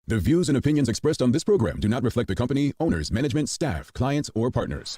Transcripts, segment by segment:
The views and opinions expressed on this program do not reflect the company, owners, management, staff, clients, or partners.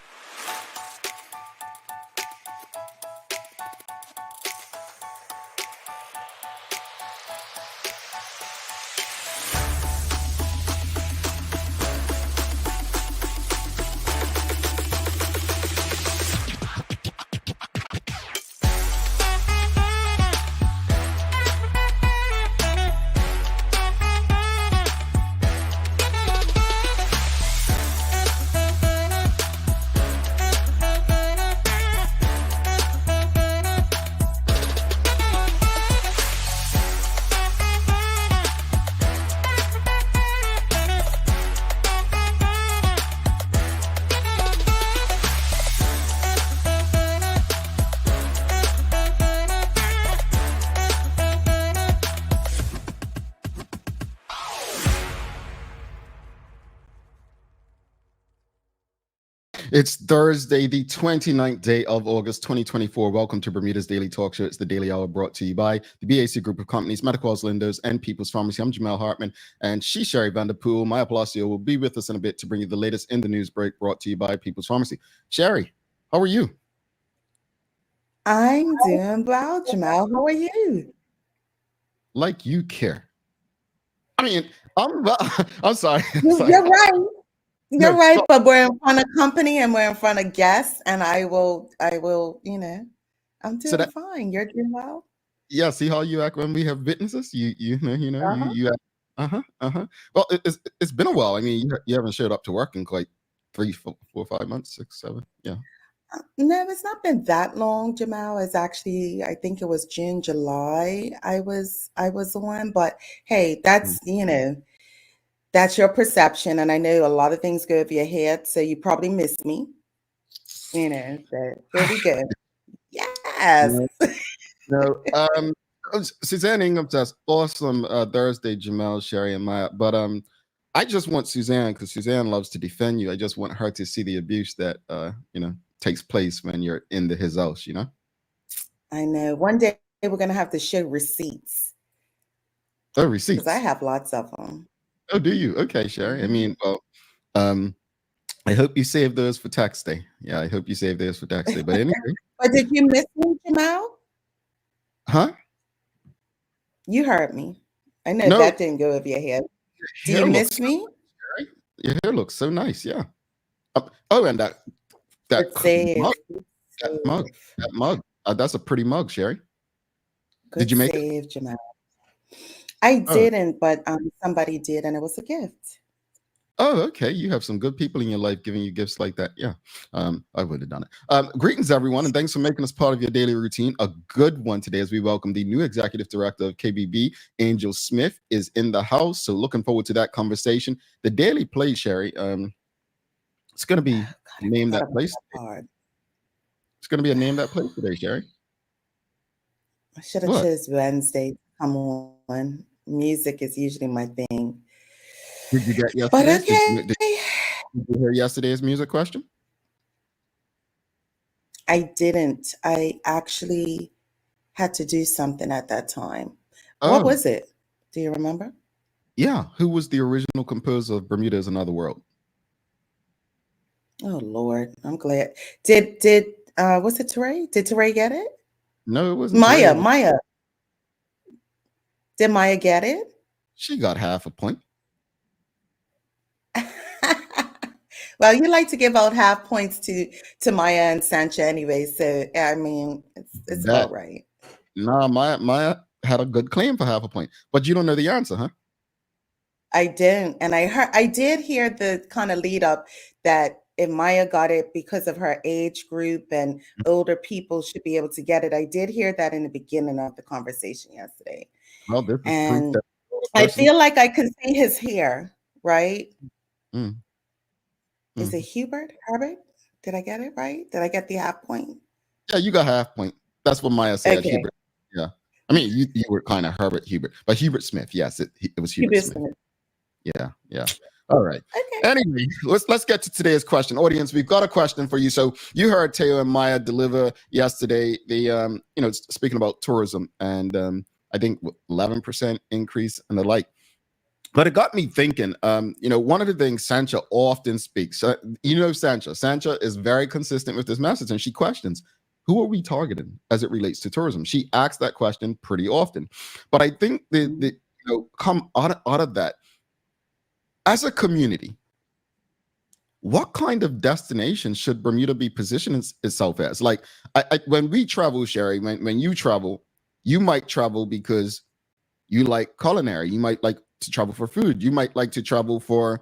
It's Thursday, the 29th day of August, 2024. Welcome to Bermuda's Daily Talk Show. It's the Daily Hour brought to you by the BAC Group of Companies, Medicals Lindos, and People's Pharmacy. I'm Jamel Hartman, and she's Sherry Vanderpool. Maya Palacio will be with us in a bit to bring you the latest in the news break brought to you by People's Pharmacy. Sherry, how are you? I'm doing well, Jamel. How are you? Like you care. I mean, I'm sorry. You're right. You're right, but we're in front of company and we're in front of guests, and I will, I'm doing fine. You're doing well. Yeah, see how you act when we have witnesses. You act. Well, it's been a while. I mean, you haven't showed up to work in like 3, 4, 5 months, 6, 7. Yeah. No, it's not been that long, Jamal. It's actually, I think it was June, July. I was on, but hey, that's that's your perception, and I know a lot of things go over your head, so you probably missed me. So here we go. Yes. No. Suzanne Ingham says, awesome Thursday, Jamel, Sherry, and Maya. But I just want Suzanne, because Suzanne loves to defend you. I just want her to see the abuse that takes place when you're in his house, I know. One day we're gonna have to show receipts. Oh, receipts. Because I have lots of them. Oh, do you? Okay, Sherry. I mean, well, I hope you save those for tax day. Yeah, I hope you save those for tax day. But anyway. But did you miss me, Jamal? Huh? You heard me. I know that didn't go over your head. Do you miss me? Your hair looks so nice. Yeah. Oh, and that mug. That's a pretty mug, Sherry. Did you make it? Jamal? I didn't, but somebody did, and it was a gift. Oh, okay. You have some good people in your life giving you gifts like that. Yeah, I would have done it. Greetings, everyone, and thanks for making us part of your daily routine. A good one today as we welcome the new executive director of KBB, Angel Smith, is in the house. So looking forward to that conversation. The Daily Play, Sherry, it's going to be Name That Place. It's going to be a Name That Place today, Sherry. I should have chose Wednesday. Come on. Music is usually my thing. Did you get yesterday? But okay. Did you hear yesterday's music question? I didn't. I actually had to do something at that time. What was it? Do you remember? Yeah. Who was the original composer of Bermuda is Another World? Oh, Lord. I'm glad. Did was it Teray? Did Teray get it? No, it wasn't. Maya. Did Maya get it? She got half a point. Well, you like to give out half points to Maya and Sancha anyway, so I mean, it's about right. No, Maya had a good claim for half a point, but you don't know the answer, huh? I didn't, and I did hear the kind of lead up that if Maya got it because of her age group and older people should be able to get it. I did hear that in the beginning of the conversation yesterday. Well, this is and I feel like I can see his hair, right? Is it Herbert? Did I get it right? Did I get the half point? Yeah, you got half point. That's what Maya said. Okay. Hubert. Yeah. I mean, you were kind of Herbert Hubert, but Hubert Smith. Yes, it was Hubert Smith. Yeah. All right. Okay. Anyway, let's get to today's question. Audience, we've got a question for you. So you heard Teo and Maya deliver yesterday the speaking about tourism and I think 11% increase and the like. But it got me thinking, one of the things Sancha often speaks, Sancha is very consistent with this message, and she questions, who are we targeting as it relates to tourism? She asks that question pretty often. But I think come out of that, as a community, what kind of destination should Bermuda be positioning itself as? Like, when we travel, Sherry, when you travel, you might travel because you like culinary. You might like to travel for food. You might like to travel for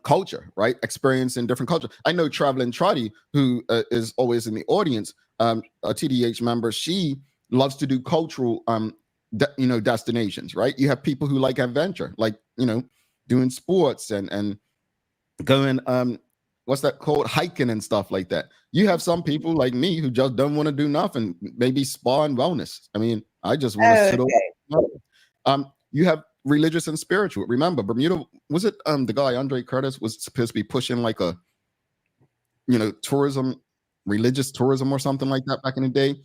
culture, right? Experiencing different culture. I know Traveling Trotty, who is always in the audience, a TDH member, she loves to do cultural destinations, right? You have people who like adventure, like, doing sports and going what's that called, hiking and stuff like that. You have some people like me who just don't want to do nothing, maybe spa and wellness. I mean, I just want to sit over. You have religious and spiritual. Remember, Bermuda, was it the guy Andre Curtis was supposed to be pushing like a tourism, religious tourism or something like that back in the day?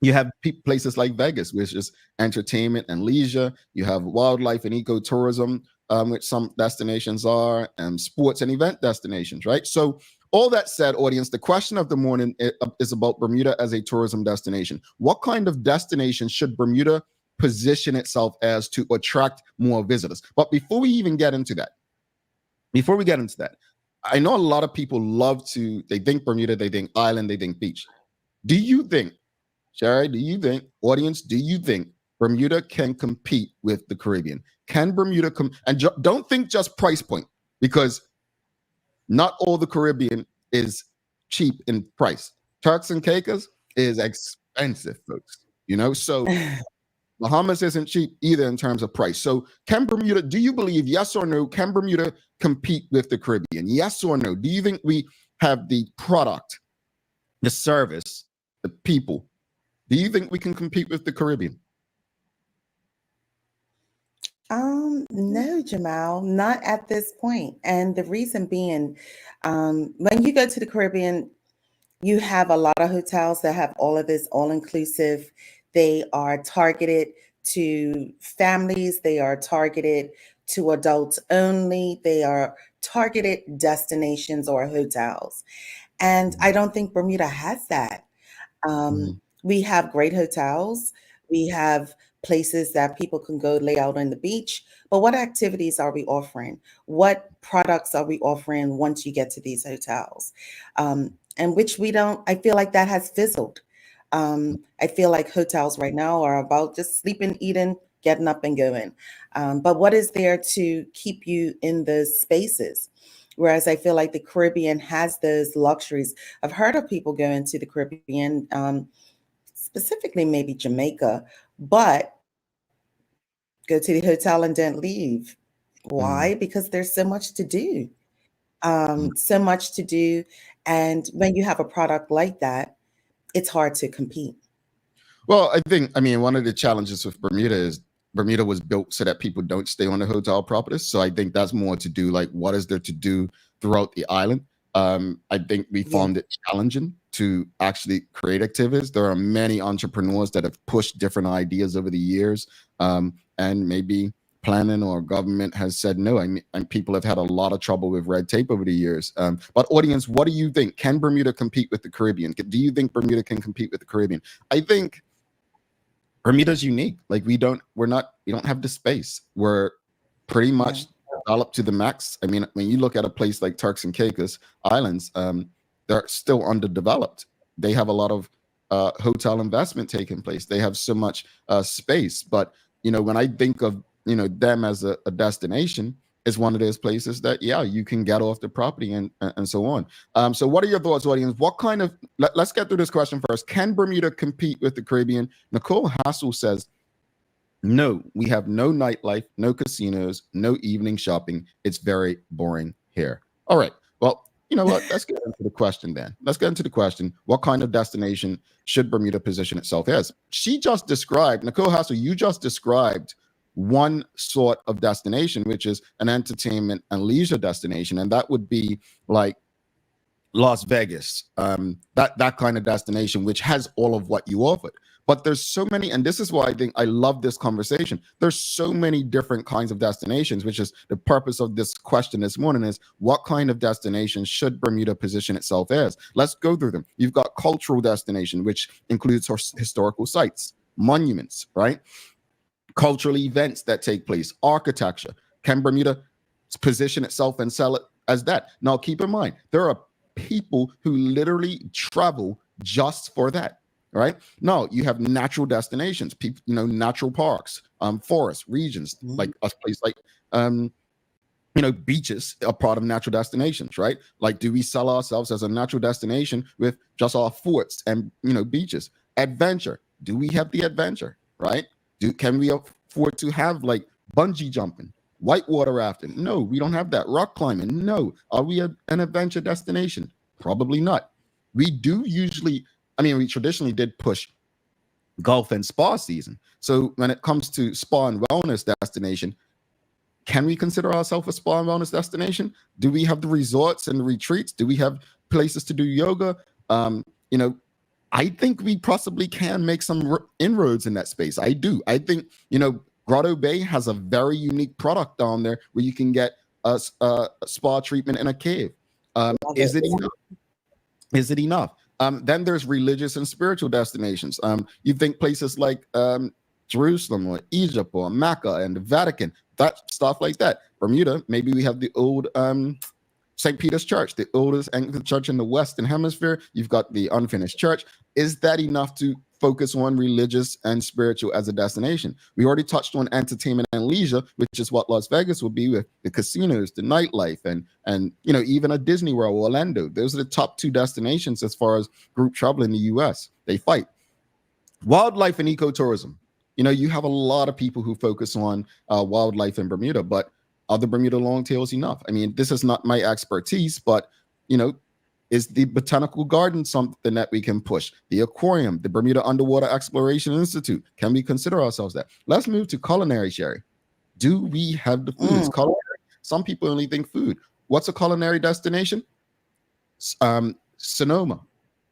You have places like Vegas, which is entertainment and leisure. You have wildlife and ecotourism, which some destinations are, and sports and event destinations, right? So all that said, audience, the question of the morning is about Bermuda as a tourism destination. What kind of destination should Bermuda position itself as to attract more visitors? But before we get into that, I know a lot of people they think Bermuda, they think island, they think beach. Do you think, Sherry, audience, do you think Bermuda can compete with the Caribbean? Can Bermuda and don't think just price point, because not all the Caribbean is cheap in price. Turks and Caicos is expensive, folks. So Bahamas isn't cheap either in terms of price. So can Bermuda, do you believe, yes or no, can Bermuda compete with the Caribbean? Yes or no? Do you think we have the product, the service, the people? Do you think we can compete with the Caribbean? No, Jamal, not at this point. And the reason being, when you go to the Caribbean, you have a lot of hotels that have all of this all-inclusive. They are targeted to families. They are targeted to adults only. They are targeted destinations or hotels. And I don't think Bermuda has that. We have great hotels. We have places that people can go lay out on the beach. But what activities are we offering? What products are we offering once you get to these hotels? And which we don't, I feel like that has fizzled. I feel like hotels right now are about just sleeping, eating, getting up and going. But what is there to keep you in those spaces? Whereas I feel like the Caribbean has those luxuries. I've heard of people going to the Caribbean, specifically maybe Jamaica, but go to the hotel and then leave. Why? Because there's so much to do. So much to do. And when you have a product like that, it's hard to compete. Well, I mean, one of the challenges with Bermuda is Bermuda was built so that people don't stay on the hotel properties. So I think that's more to do, like, what is there to do throughout the island? I think we found it challenging to actually create activities. There are many entrepreneurs that have pushed different ideas over the years, and maybe planning or government has said no. I mean, and people have had a lot of trouble with red tape over the years. But audience, what do you think? Can Bermuda compete with the Caribbean? Do you think Bermuda can compete with the Caribbean? I think Bermuda's unique. Like, we don't have the space. We're pretty much developed to the max. I mean, when you look at a place like Turks and Caicos Islands, they're still underdeveloped. They have a lot of hotel investment taking place. They have so much space. But, when I think of, them as a destination, is one of those places that, you can get off the property and so on. So what are your thoughts, audience? What kind of, let's get through this question first. Can Bermuda compete with the Caribbean? Nicole Hassel says, no, we have no nightlife, no casinos, no evening shopping. It's very boring here. All right. Well, you know what? Let's get into the question then. Let's get into the question. What kind of destination should Bermuda position itself as? Nicole Hassel, you just described one sort of destination, which is an entertainment and leisure destination. And that would be like Las Vegas, that kind of destination, which has all of what you offered. But there's so many, and this is why I think I love this conversation. There's so many different kinds of destinations, which is the purpose of this question this morning is what kind of destination should Bermuda position itself as? Let's go through them. You've got cultural destination, which includes historical sites, monuments, right? Cultural events that take place, architecture. Can Bermuda position itself and sell it as that? Now, keep in mind, there are people who literally travel just for that. Right now, you have natural destinations, people, natural parks, forests, regions, like a place like, beaches are part of natural destinations, right? Like, do we sell ourselves as a natural destination with just our forts and beaches? Adventure, do we have the adventure, right? Can we afford to have like bungee jumping, whitewater rafting? No, we don't have that. Rock climbing? No. Are we an adventure destination? Probably not. We do usually. We traditionally did push golf and spa season. So when it comes to spa and wellness destination, can we consider ourselves a spa and wellness destination? Do we have the resorts and the retreats? Do we have places to do yoga? I think we possibly can make some inroads in that space. I do. I think, Grotto Bay has a very unique product down there where you can get a spa treatment in a cave. Is it enough? Is it enough? Then there's religious and spiritual destinations. You think places like Jerusalem or Egypt or Mecca and the Vatican, that stuff like that. Bermuda, maybe we have the old St. Peter's Church, the oldest Anglican church in the Western Hemisphere. You've got the unfinished church. Is that enough to focus on religious and spiritual as a destination? We already touched on entertainment and leisure, which is what Las Vegas would be with the casinos, the nightlife, and even a Disney World, Orlando. Those are the top two destinations as far as group travel in the U.S. They fight. Wildlife and ecotourism. You have a lot of people who focus on wildlife in Bermuda, but are the Bermuda longtails enough? This is not my expertise, but is the botanical garden something that we can push? The aquarium, the Bermuda Underwater Exploration Institute. Can we consider ourselves that? Let's move to culinary, Sherry. Do we have the foods? Culinary. Some people only think food. What's a culinary destination? Sonoma,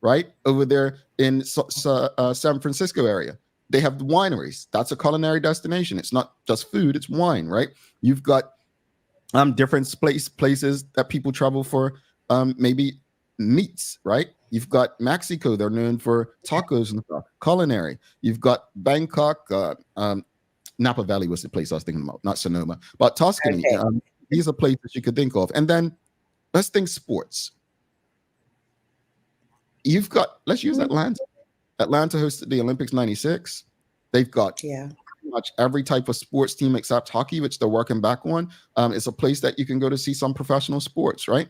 right? Over there in San Francisco area. They have the wineries. That's a culinary destination. It's not just food, it's wine, right? You've got different places that people travel for, maybe meats, right? You've got Mexico, they're known for tacos and stuff, culinary. You've got Bangkok, Napa Valley was the place I was thinking about, not Sonoma, but Tuscany. Okay. These are places you could think of. And then let's think sports. Let's use Atlanta. Atlanta hosted the Olympics '96. They've got pretty much every type of sports team except hockey, which they're working back on. It's a place that you can go to see some professional sports, right?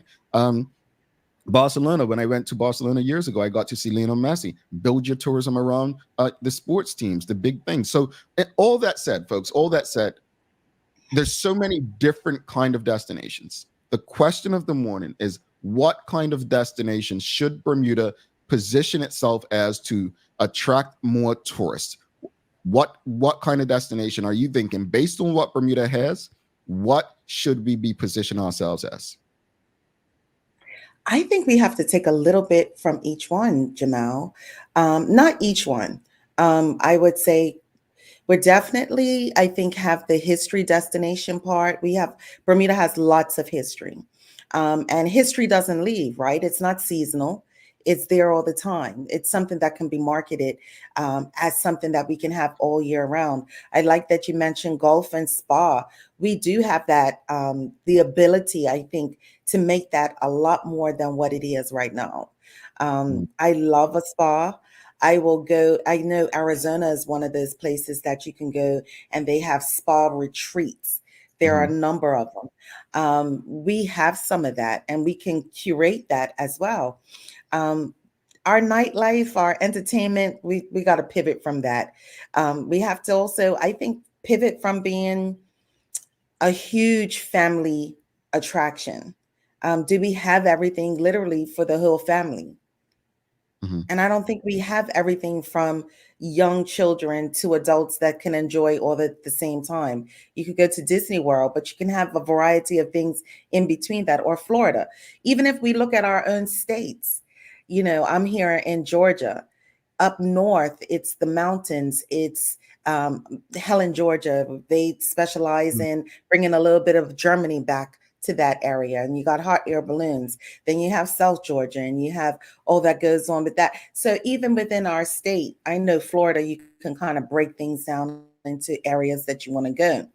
Barcelona, when I went to Barcelona years ago, I got to see Lionel Messi. Build your tourism around the sports teams, the big things. So all that said, folks, there's so many different kind of destinations. The question of the morning is, what kind of destination should Bermuda position itself as to attract more tourists? What kind of destination are you thinking? Based on what Bermuda has, what should we be positioning ourselves as? I think we have to take a little bit from each one, Jamal. Not each one. I would say we're definitely, I think, have the history destination part. Bermuda has lots of history. And history doesn't leave, right? It's not seasonal. It's there all the time. It's something that can be marketed as something that we can have all year round. I like that you mentioned golf and spa. We do have that, the ability, I think, to make that a lot more than what it is right now. I love a spa. I will go. I know Arizona is one of those places that you can go and they have spa retreats. There are a number of them. We have some of that and we can curate that as well. Our nightlife, our entertainment, we got to pivot from that. We have to also, I think, pivot from being a huge family attraction. Do we have everything literally for the whole family? And I don't think we have everything from young children to adults that can enjoy all at the same time. You could go to Disney World, but you can have a variety of things in between that, or Florida. Even if we look at our own states, I'm here in Georgia. up north, it's the mountains. It's Helen, Georgia. They specialize in bringing a little bit of Germany back to that area. And you got hot air balloons. Then you have South Georgia, and you have all that goes on with that. So even within our state, I know Florida, you can kind of break things down into areas that you want to go.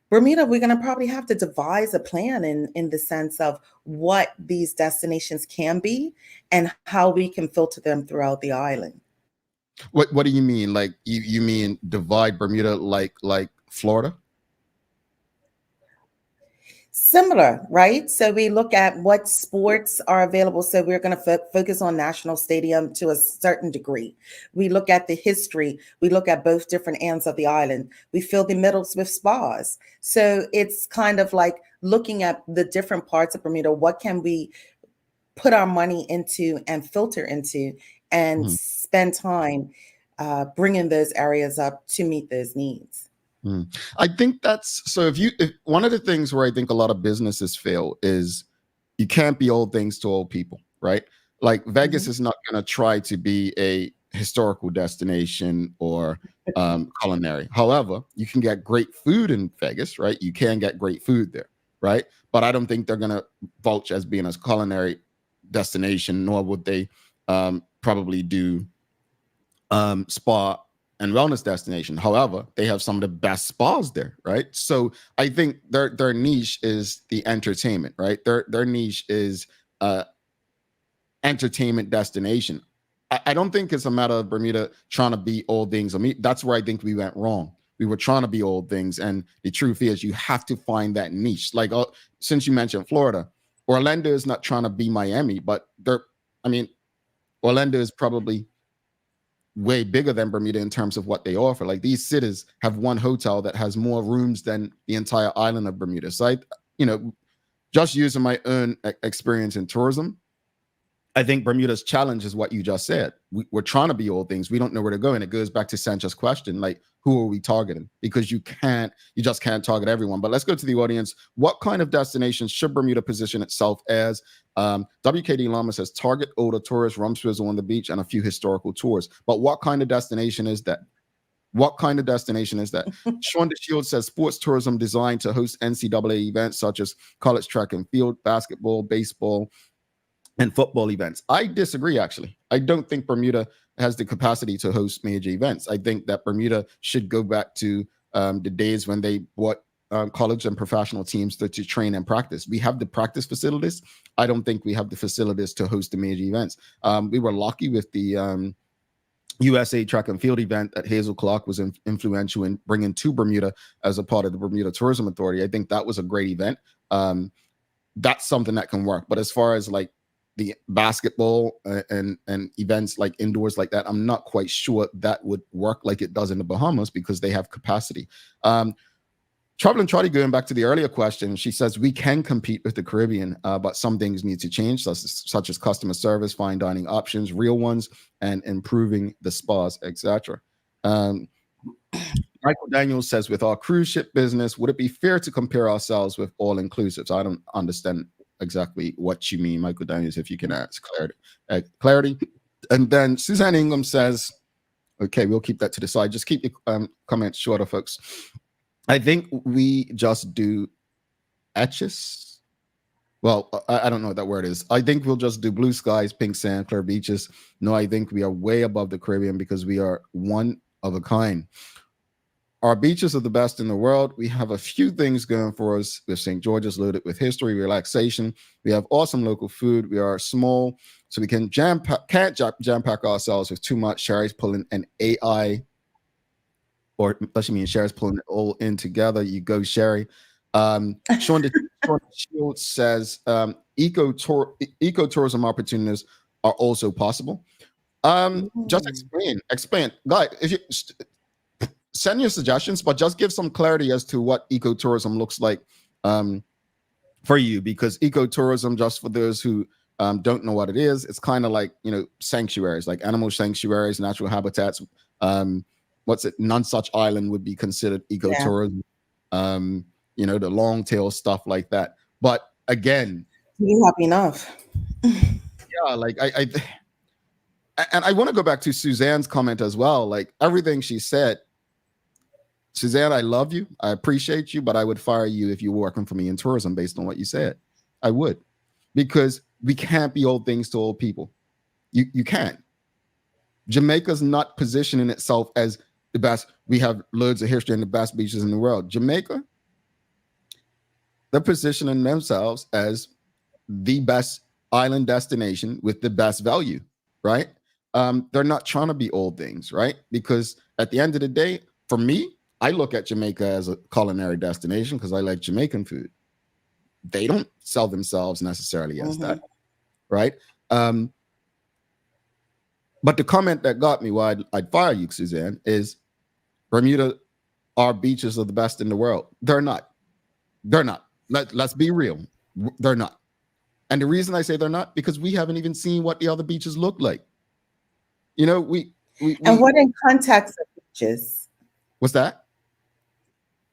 Bermuda, we're going to probably have to devise a plan in the sense of what these destinations can be and how we can filter them throughout the island. What do you mean? Like you mean divide Bermuda like Florida? Similar, right? So we look at what sports are available. So we're going to focus on National Stadium to a certain degree. We look at the history. We look at both different ends of the island. We fill the middles with spas. So it's kind of like looking at the different parts of Bermuda. What can we put our money into and filter into and spend time bringing those areas up to meet those needs? I think that's so. If one of the things where I think a lot of businesses fail is you can't be all things to all people, right? Like Vegas is not going to try to be a historical destination or culinary. However, you can get great food in Vegas, right? You can get great food there, right? But I don't think they're going to vouch as being a culinary destination, nor would they probably do spa and wellness destination. However, they have some of the best spas there, right? So I think their niche is the entertainment, right? Their niche is entertainment destination. I don't think it's a matter of Bermuda trying to be all things. I mean, that's where I think we went wrong. We were trying to be all things, and the truth is, you have to find that niche. Like since you mentioned Florida, Orlando is not trying to be Miami, but Orlando is probably way bigger than Bermuda in terms of what they offer. Like these cities have one hotel that has more rooms than the entire island of Bermuda. So just using my own experience in tourism, I think Bermuda's challenge is what you just said. We're trying to be all things. We don't know where to go. And it goes back to Sancha's question, like, who are we targeting? Because you just can't target everyone. But let's go to the audience. What kind of destination should Bermuda position itself as? WKD Lama says, target older tourists, rum swizzle on the beach, and a few historical tours. But what kind of destination is that? What kind of destination is that? Sean DeShield says, sports tourism designed to host NCAA events such as college track and field, basketball, baseball, and football events. I disagree, actually. I don't think Bermuda has the capacity to host major events. I think that Bermuda should go back to the days when they brought college and professional teams to train and practice. We have the practice facilities. I don't think we have the facilities to host the major events. We were lucky with the USA track and field event that Hazel Clark was influential in bringing to Bermuda as a part of the Bermuda Tourism Authority. I think that was a great event. That's something that can work. But as far as like the basketball and events like indoors like that, I'm not quite sure that would work like it does in the Bahamas because they have capacity. Traveling Trotty, going back to the earlier question, she says we can compete with the Caribbean, but some things need to change, such as customer service, fine dining options, real ones, and improving the spas, etc. Michael Daniels says, with our cruise ship business, would it be fair to compare ourselves with all-inclusives? I don't understand exactly what you mean, Michael Daniels, if you can ask clarity. And then Suzanne Ingham says, okay, we'll keep that to the side. Just keep your comments shorter, folks. I think we just do etches. Well, I don't know what that word is. I think we'll just do blue skies, pink sand, clear beaches. No, I think we are way above the Caribbean because we are one of a kind. Our beaches are the best in the world. We have a few things going for us with St. George's, loaded with history, relaxation. We have awesome local food. We are small, so we can can't jam pack ourselves with too much. Sherry's pulling an AI, or especially me and Sherry's pulling it all in together. You go, Sherry. Sean Shields says ecotourism opportunities are also possible. Just explain, guys. If you send your suggestions, but just give some clarity as to what ecotourism looks like for you, because ecotourism, just for those who don't know what it is, it's kind of like, sanctuaries, like animal sanctuaries, natural habitats. Nonsuch Island would be considered ecotourism. The long tail stuff like that. But again, you happy enough. yeah, like I And I want to go back to Suzanne's comment as well. Like everything she said, Suzanne, I love you. I appreciate you, but I would fire you if you were working for me in tourism based on what you said. I would, because we can't be old things to old people. You can't. Jamaica's not positioning itself as the best. We have loads of history and the best beaches in the world. Jamaica, they're positioning themselves as the best island destination with the best value, right? They're not trying to be old things, right? Because at the end of the day, for me, I look at Jamaica as a culinary destination because I like Jamaican food. They don't sell themselves necessarily as that, right? But the comment that got me why I'd fire you, Suzanne, is Bermuda, our beaches are the best in the world. They're not. They're not. Let's be real. They're not. And the reason I say they're not, because we haven't even seen what the other beaches look like. You know, And what in context of beaches? What's that?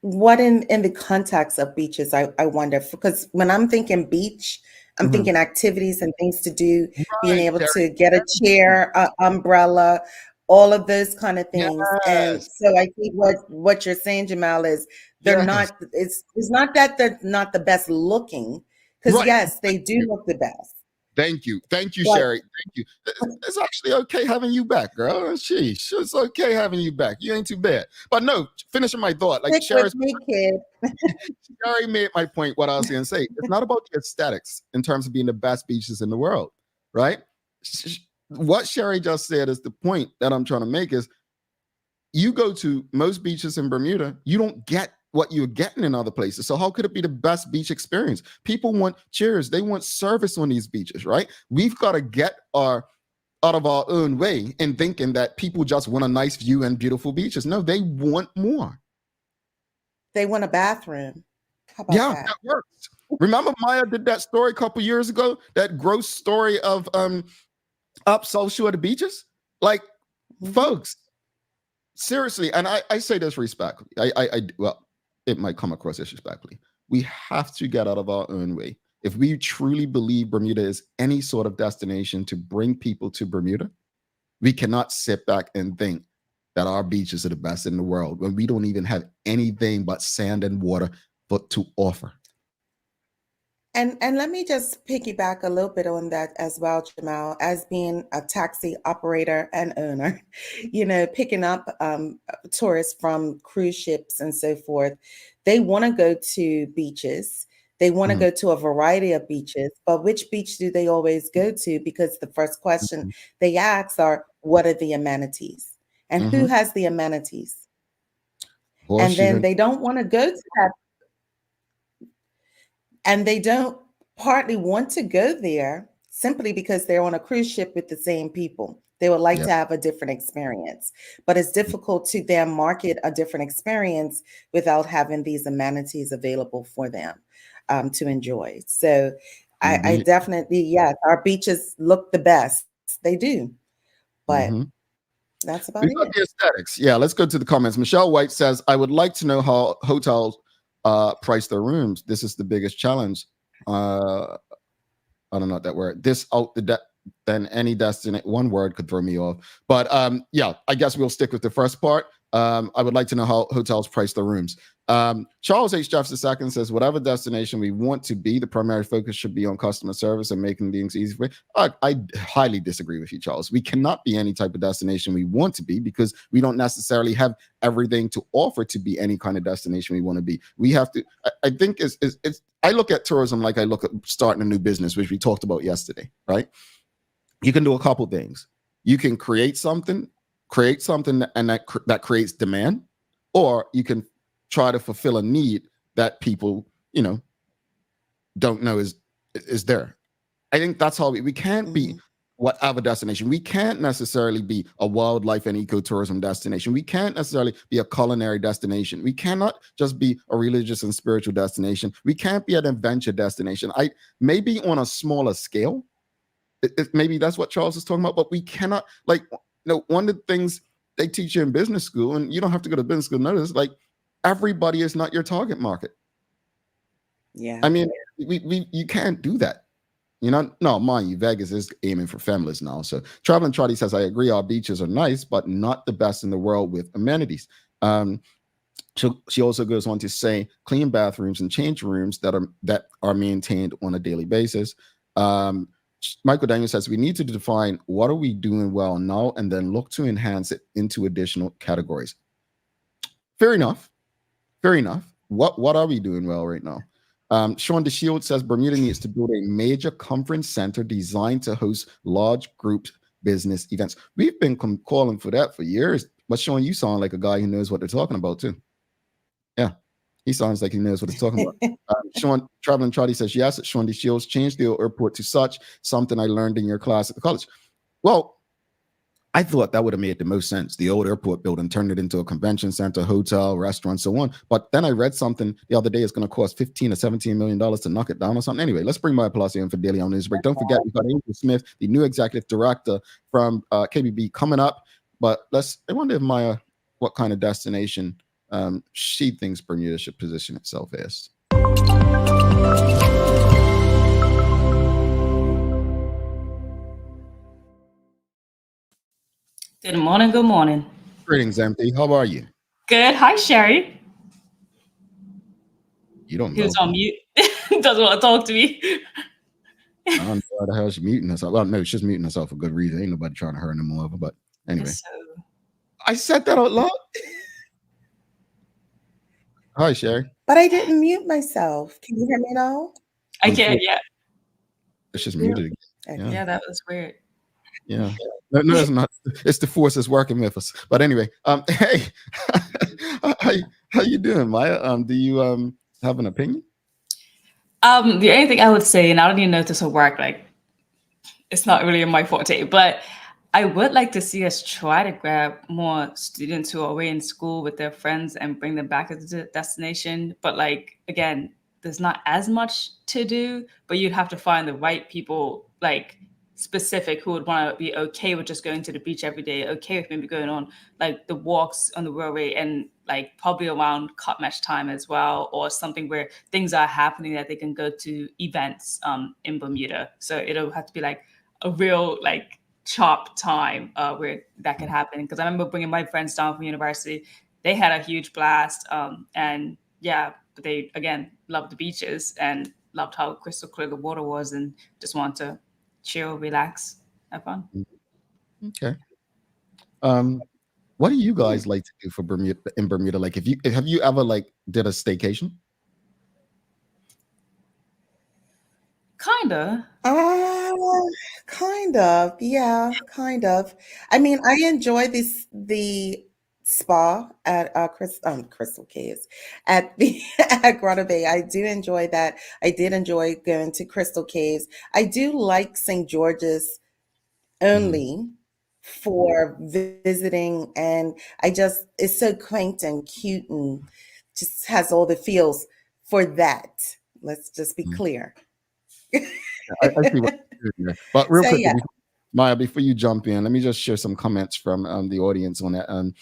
What in the context of beaches, I wonder, because when I'm thinking beach, I'm thinking activities and things to do, being able to get a chair, umbrella, all of those kind of things. And so I think what you're saying, Jamal, is they're not, it's not that they're not the best looking, because yes, they do look the best. Thank you, Sherry. Thank you. It's actually okay having you back, girl. Sheesh, it's okay having you back. You ain't too bad. But no, finishing my thought, like Sherry made my point. What I was going to say, it's not about the aesthetics in terms of being the best beaches in the world, right? What Sherry just said is the point that I'm trying to make is you go to most beaches in Bermuda, you don't get what you're getting in other places. So how could it be the best beach experience? People want cheers. They want service on these beaches, right? We've got to get out of our own way in thinking that people just want a nice view and beautiful beaches. No, they want more. They want a bathroom. How about that works. Remember Maya did that story a couple years ago, that gross story of up South Shore of the beaches? Like, folks, seriously, and I say this respectfully. Well, it might come across disrespectfully. We have to get out of our own way. If we truly believe Bermuda is any sort of destination to bring people to Bermuda, we cannot sit back and think that our beaches are the best in the world when we don't even have anything but sand and water to offer. And let me just piggyback a little bit on that as well, Jamal, as being a taxi operator and owner, picking up tourists from cruise ships and so forth. They want to go to beaches. They want to go to a variety of beaches, but which beach do they always go to? Because the first question they ask are, what are the amenities? And who has the amenities? And then they don't want to go to that. And they don't partly want to go there simply because they're on a cruise ship with the same people. They would like to have a different experience, but it's difficult to then market a different experience without having these amenities available for them to enjoy. So I definitely, yes, our beaches look the best. They do, but that's about it. The aesthetics. Yeah, let's go to the comments. Michelle White says, I would like to know how hotels price their rooms. This is the biggest challenge. I don't know what that word. This out then any destination. One word could throw me off. But yeah, I guess we'll stick with the first part. I would like to know how hotels price their rooms. Charles H. Jeffs II says, whatever destination we want to be, the primary focus should be on customer service and making things easy for I highly disagree with you, Charles. We cannot be any type of destination we want to be because we don't necessarily have everything to offer to be any kind of destination we want to be. We have to, I think I look at tourism like I look at starting a new business, which we talked about yesterday, right? You can do a couple things. You can create something and that creates demand, or you can try to fulfill a need that people, don't know is there. I think that's how we can't be whatever destination. We can't necessarily be a wildlife and ecotourism destination. We can't necessarily be a culinary destination. We cannot just be a religious and spiritual destination. We can't be an adventure destination. Maybe on a smaller scale. Maybe that's what Charles is talking about, but we cannot, one of the things they teach you in business school, and you don't have to go to business school to know this, everybody is not your target market. Yeah. I mean, you can't do that. no, mind you, Vegas is aiming for families now. So Traveling Trotty says, I agree, our beaches are nice, but not the best in the world with amenities. She also goes on to say clean bathrooms and change rooms that are maintained on a daily basis. Michael Daniel says we need to define what are we doing well now and then look to enhance it into additional categories. Fair enough. What are we doing well right now? Sean DeShield says Bermuda needs to build a major conference center designed to host large group business events. We've been calling for that for years. But Sean, you sound like a guy who knows what they're talking about too. Yeah, he sounds like he knows what he's talking about. Sean Traveling Trotty says, yes, Sean DeShields changed the airport to such, something I learned in your class at the college. Well, I thought that would have made the most sense. The old airport building, turned it into a convention center, hotel, restaurant, so on. But then I read something the other day, it's going to cost $15 or $17 million to knock it down or something. Anyway, let's bring Maya Palacio in for Daily on News Break. Don't forget, we've got Angel Smith, the new executive director from KBB, coming up. But I wonder if Maya, what kind of destination she thinks Bermuda should position itself as. Good morning. Greetings, MT. How are you? Good. Hi, Sherry. You don't know. Who's on mute? Doesn't want to talk to me. I don't know why the hell she's muting herself. Well, no, she's muting herself for good reason. Ain't nobody trying to hurt her no more. But anyway. So, I said that out loud. Hi, Sherry. But I didn't mute myself. Can you hear me now? I can't yet. It's just muted again. Yeah, that was weird. Yeah. No, it's not. It's the forces working with us. But anyway, hey, how you doing, Maya? Do you have an opinion? The only thing I would say, and I don't even know if this will work, like it's not really in my forte, but I would like to see us try to grab more students who are away in school with their friends and bring them back to the destination. But like, again, there's not as much to do, but you'd have to find the right people, like specific, who would want to be okay with just going to the beach every day, okay with maybe going on like the walks on the railway and like probably around cut match time as well, or something where things are happening that they can go to events in Bermuda. So it'll have to be like a real like chop time where that could happen. Because I remember bringing my friends down from university, they had a huge blast, and yeah, but they again loved the beaches and loved how crystal clear the water was and just want to chill, relax, have fun. Okay. What do you guys like to do for Bermuda in Bermuda? Like, have you ever like did a staycation? Kinda. Kind of. Yeah, kind of. I mean, I enjoy the spa at Crystal Caves at the at Grotto Bay. I do enjoy that. I did enjoy going to Crystal Caves. I do like St. George's only for visiting, and it's so quaint and cute and just has all the feels for that. Let's just be clear. I see what you're doing there. But real So, quick, yeah. Maya, before you jump in, let me just share some comments from the audience on that.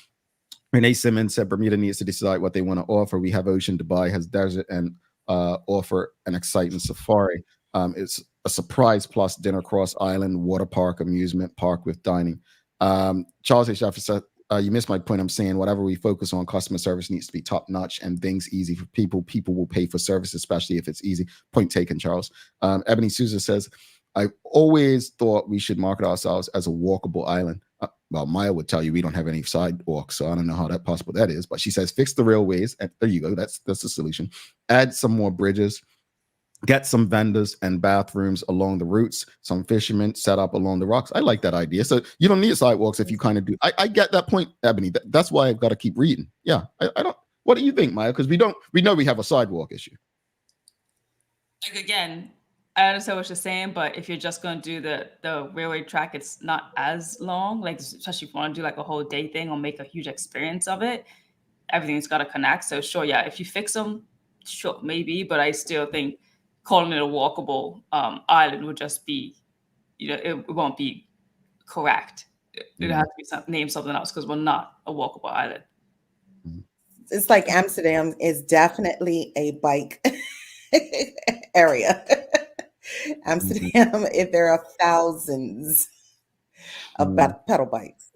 Renee Simmons said Bermuda needs to decide what they want to offer. We have ocean, Dubai has desert, and offer an exciting safari. It's a surprise plus dinner cross island, water park, amusement park with dining. Charles H. Jefferson said, you missed my point. I'm saying whatever we focus on, customer service needs to be top notch and things easy for people. People will pay for service, especially if it's easy. Point taken, Charles. Ebony Souza says, I've always thought we should market ourselves as a walkable island. Well, Maya would tell you we don't have any sidewalks, so I don't know how that possible that is. But she says, fix the railways. And there you go. That's the solution. Add some more bridges. Get some vendors and bathrooms along the routes, some fishermen set up along the rocks. I like that idea. So you don't need sidewalks if you kind of do. I get that point, Ebony. That's why I've got to keep reading. Yeah, I don't. What do you think, Maya? Because we know we have a sidewalk issue. Like again, I understand what you're saying, but if you're just going to do the railway track, it's not as long. Like especially if you want to do like a whole day thing or make a huge experience of it, everything's got to connect. So sure, yeah, if you fix them, sure, maybe. But I still think calling it a walkable island would just be, it won't be correct. It has to be named something else because we're not a walkable island. It's like Amsterdam is definitely a bike area. Amsterdam, if there are thousands of pedal bikes.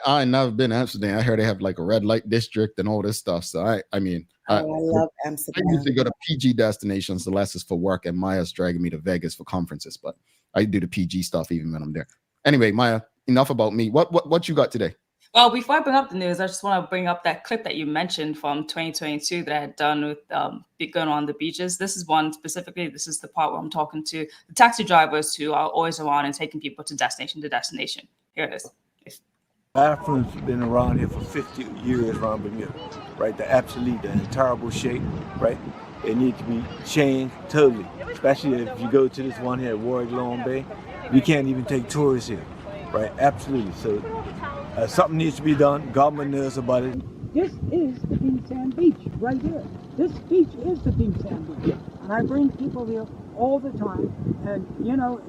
I never been to Amsterdam. I heard they have like a red light district and all this stuff. So I mean, Oh, I love I Amsterdam. usually go to PG destinations. The less is for work, and Maya's dragging me to Vegas for conferences. But I do the PG stuff even when I'm there. Anyway, Maya, enough about me. What you got today? Well, before I bring up the news, I just want to bring up that clip that you mentioned from 2022 that I had done with going on the beaches. This is one specifically. This is the part where I'm talking to the taxi drivers who are always around and taking people to destination to destination. Here it is. Bathrooms have been around here for 50 years around Bermuda, right? They're absolutely in terrible shape, right? They need to be changed totally, especially if you go to this one here at Warwick Long Bay. We can't even take tourists here, right? Absolutely. So something needs to be done. Government knows about it. This is the Pink Sand Beach right here. This beach is the Pink Sand Beach. And I bring people here all the time. And, you know,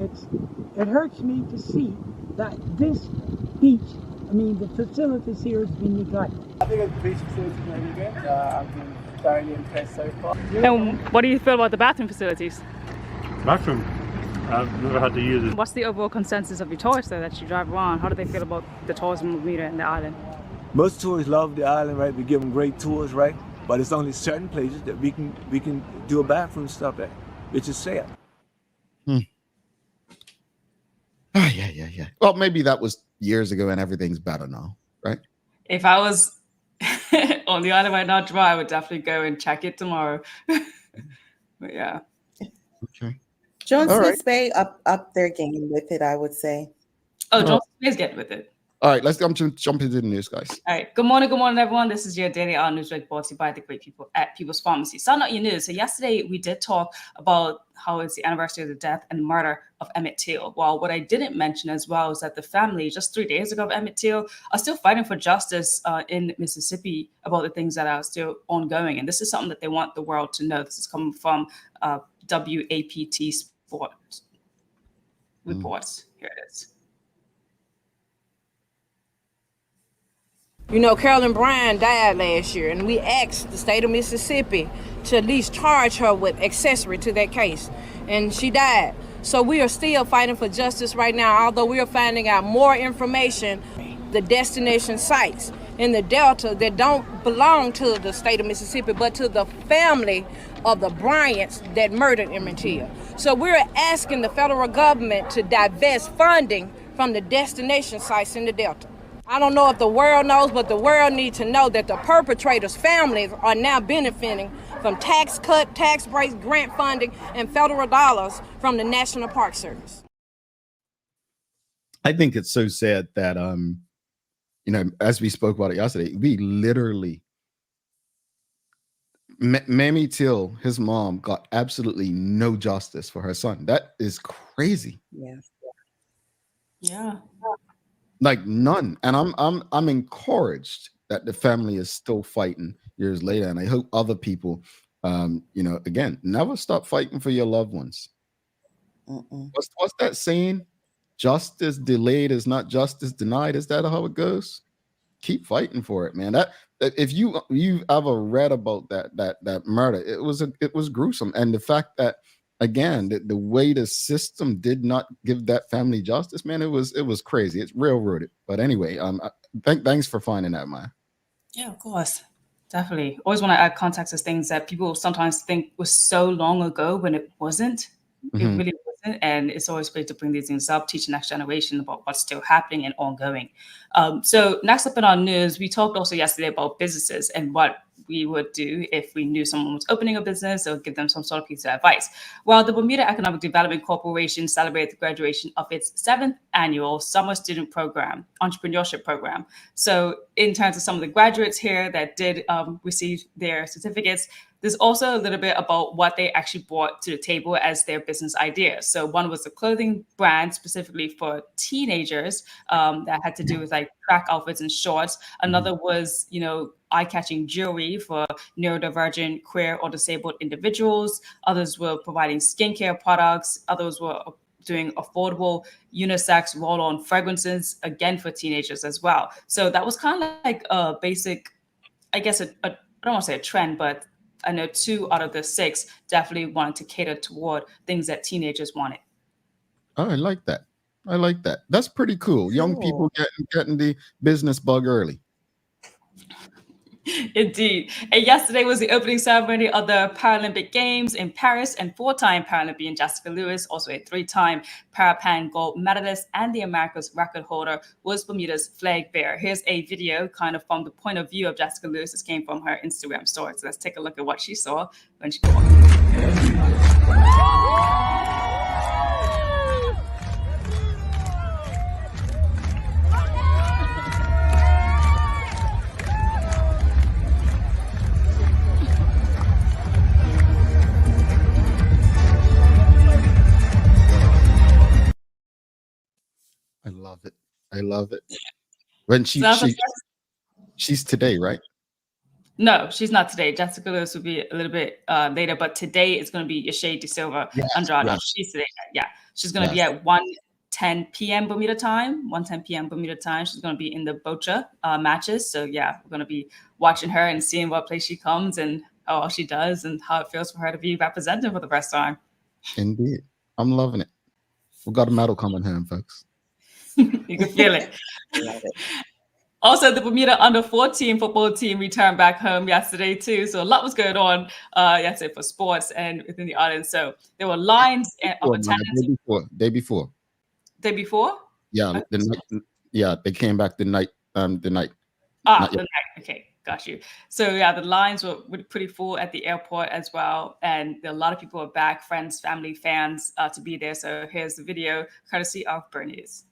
it hurts me to see that this beach, I mean, the facilities here has been neglected. I think the beach facilities are really good. I've been thoroughly impressed so far. And what do you feel about the bathroom facilities? Bathroom? I've never had to use it. What's the overall consensus of your tourists though, that you drive around? How do they feel about the tourism of Bermuda and the island? Most tourists love the island, right? We give them great tours, right? But it's only certain places that we can do a bathroom stop at, which is sad. Yeah. Well, maybe that was years ago and everything's better now, right? If I was on the island right now, I would definitely go and check it tomorrow. But yeah. Okay. John All Smith's Bay up their game with it, I would say. Oh, John Smith's getting with it. All right, let's jump into the news, guys. All right. Good morning, everyone. This is your Daily Hour News brought to you by the great people at People's Pharmacy. Starting out your news. So yesterday we did talk about how it's the anniversary of the death and murder of Emmett Till. Well, what I didn't mention as well is that the family, just 3 days ago of Emmett Till, are still fighting for justice in Mississippi about the things that are still ongoing. And this is something that they want the world to know. This is coming from WAPT Sports reports. Here it is. You know, Carolyn Bryan died last year, and we asked the state of Mississippi to at least charge her with accessory to that case, and she died. So we are still fighting for justice right now, although we are finding out more information, the destination sites in the Delta that don't belong to the state of Mississippi, but to the family of the Bryants that murdered Emmett Till. So we're asking the federal government to divest funding from the destination sites in the Delta. I don't know if the world knows, but the world needs to know that the perpetrators' families are now benefiting from tax cut, tax breaks, grant funding, and federal dollars from the National Park Service. I think it's so sad that, you know, as we spoke about it yesterday, we literally, Mamie Till, his mom, got absolutely no justice for her son. That is crazy. Yeah. Like none. And I'm encouraged that the family is still fighting years later. And I hope other people, you know, again, never stop fighting for your loved ones. What's that saying? Justice delayed is not justice denied. Is that how it goes? Keep fighting for it, man. That if you've ever read about that murder, it was gruesome. And the fact that, again, the way the system did not give that family justice, man, it was crazy. It's railroaded. But anyway, thanks for finding that, Maya. Yeah, of course. Definitely. Always want to add context as things that people sometimes think was so long ago when it wasn't. It really wasn't. And it's always great to bring these things up, teach the next generation about what's still happening and ongoing. So next up in our news, we talked also yesterday about businesses and what we would do if we knew someone was opening a business or give them some sort of piece of advice. Well, the Bermuda Economic Development Corporation celebrated the graduation of its 7th annual summer student program, entrepreneurship program. So in terms of some of the graduates here that did receive their certificates, there's also a little bit about what they actually brought to the table as their business ideas. So one was a clothing brand specifically for teenagers that had to do with like track outfits and shorts. Another was, you know, eye-catching jewelry for neurodivergent, queer, or disabled individuals. Others were providing skincare products. Others were doing affordable unisex roll-on fragrances, again for teenagers as well. So that was kind of like a basic, I guess, I don't want to say a trend, but I know 2 out of the 6 definitely wanted to cater toward things that teenagers wanted. Oh, I like that. I like that. That's pretty cool. Young people Cool. getting the business bug early. Indeed. And yesterday was the opening ceremony of the Paralympic Games in Paris, and 4-time Paralympian Jessica Lewis, also a 3-time Parapan gold medalist and the America's record holder, was Bermuda's flag bearer. Here's a video kind of from the point of view of Jessica Lewis. This came from her Instagram story. So let's take a look at what she saw when she walked. I love it. I love it. When So that's she's today, right? No, she's not today. Jessica Lewis will be a little bit later, but today it's going to be Yashay De Silva Andrade. yes. She's today. Yeah, she's going to be at 1:10 p.m. Bermuda time. 1:10 p.m. Bermuda time. She's going to be in the Bocha matches. So yeah, we're going to be watching her and seeing what place she comes and how well she does and how it feels for her to be represented for the first time. Indeed. I'm loving it. We've got a medal coming home, folks. You can feel it. Also, the Bermuda under-14 football team returned back home yesterday too. So a lot was going on yesterday for sports and within the audience. So there were lines of attendance. Day before. Day before? Yeah, they came back the night. The night. Okay, got you. So yeah, the lines were pretty full at the airport as well, and a lot of people are back, friends, family, fans to be there. So here's the video, courtesy of Bernice.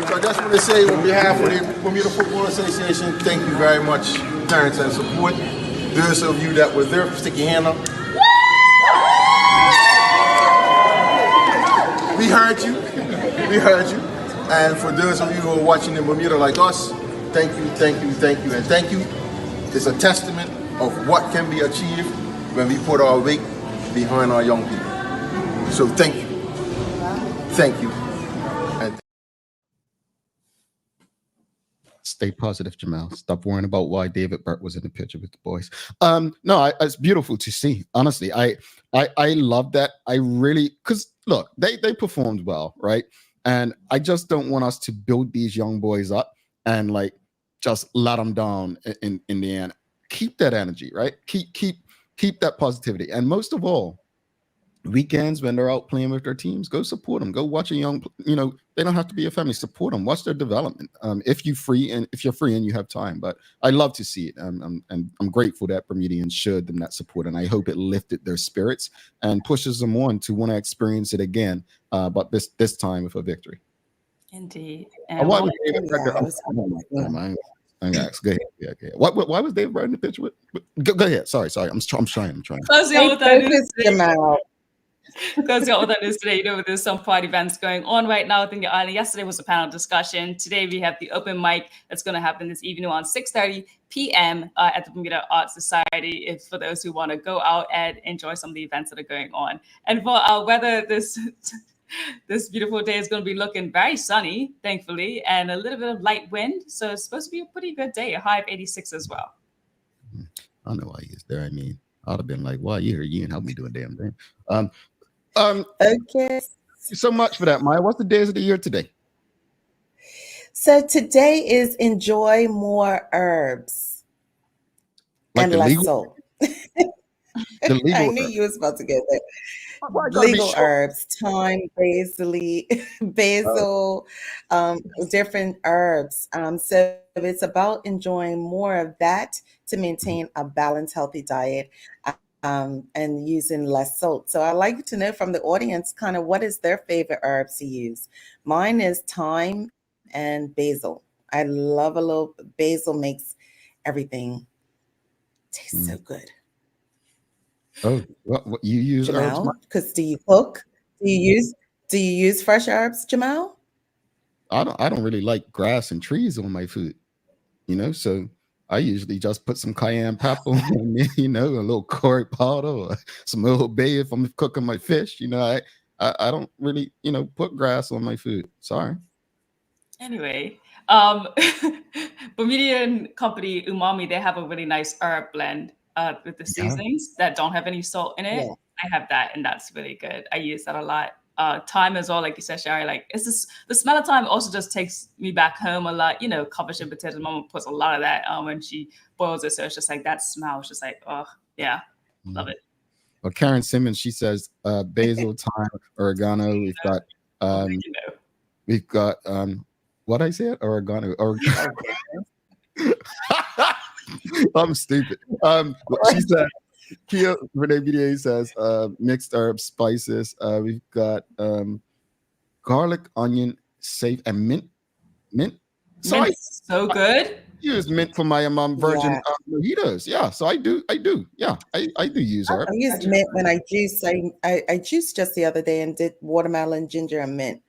So I just want to say on behalf of the Bermuda Football Association, thank you very much, parents and support. Those of you that were there, stick your hand up. We heard you. We heard you. And for those of you who are watching in Bermuda like us, thank you, thank you, thank you, and thank you. It's a testament of what can be achieved when we put our weight behind our young people. So thank you. Thank you. Stay positive, Jamal. Stop worrying about why David Burt was in the picture with the boys. It's beautiful to see. Honestly, I love that. I really, because look, they performed well, right? And I just don't want us to build these young boys up and like just let them down in the end. Keep that energy, right? Keep that positivity, and most of all, weekends when they're out playing with their teams, go support them. Go watch a young, they don't have to be a family. Support them. Watch their development. If you're free and you have time. But I love to see it. And I'm grateful that Bermudians showed them that support, and I hope it lifted their spirits and pushes them on to want to experience it again. But this time with a victory. Indeed. Why was David Why was David in the picture with? Go ahead. Sorry. I'm trying. Because all that is today, there's some party events going on right now within the island. Yesterday was a panel discussion. Today we have the open mic that's going to happen this evening on 6:30 p.m. At the Bermuda Art Society. If for those who want to go out and enjoy some of the events that are going on. And for our weather, this beautiful day is going to be looking very sunny, thankfully, and a little bit of light wind. So it's supposed to be a pretty good day. A high of 86 as well. I don't know why he's there. I mean, I'd have been like, "Why you here? You ain't help me do a damn thing." Okay. Thank you so much for that, Maya. What's the days of the year today? So today is enjoy more herbs and less salt. I knew you was about to get there. Legal herbs, thyme, basil, different herbs. So it's about enjoying more of that to maintain a balanced, healthy diet. And using less salt. So I'd like to know from the audience kind of what is their favorite herbs to use. Mine is thyme and basil. I love a little basil, makes everything taste so good. Oh, what you use herbs? Jamal? Because do you cook? Do you use fresh herbs, Jamal? I don't really like grass and trees on my food, so I usually just put some cayenne pepper on there, a little curry powder or some Old Bay if I'm cooking my fish. I don't really, put grass on my food. Sorry. Anyway, Bermudian company Umami, they have a really nice herb blend with the Yeah. seasonings that don't have any salt in it. Yeah. I have that, and that's really good. I use that a lot. Thyme as well, like you said, Shari. Like it's just the smell of thyme also just takes me back home a lot. Covered in potatoes. Mama puts a lot of that when she boils it, so it's just like that smell. It's just like, oh yeah, love it. Well, Karen Simmons, she says basil, thyme, oregano. We've got what I said, oregano. I'm stupid. She said Kia Renee Vidier says mixed herbs, spices. We've got garlic, onion, safe, and mint. Mint's so good. Use mint for my virgin Yeah. mojitos. Yeah, so I do. Yeah, I do use herb. I used mint when I juice. I juiced just the other day and did watermelon, ginger, and mint.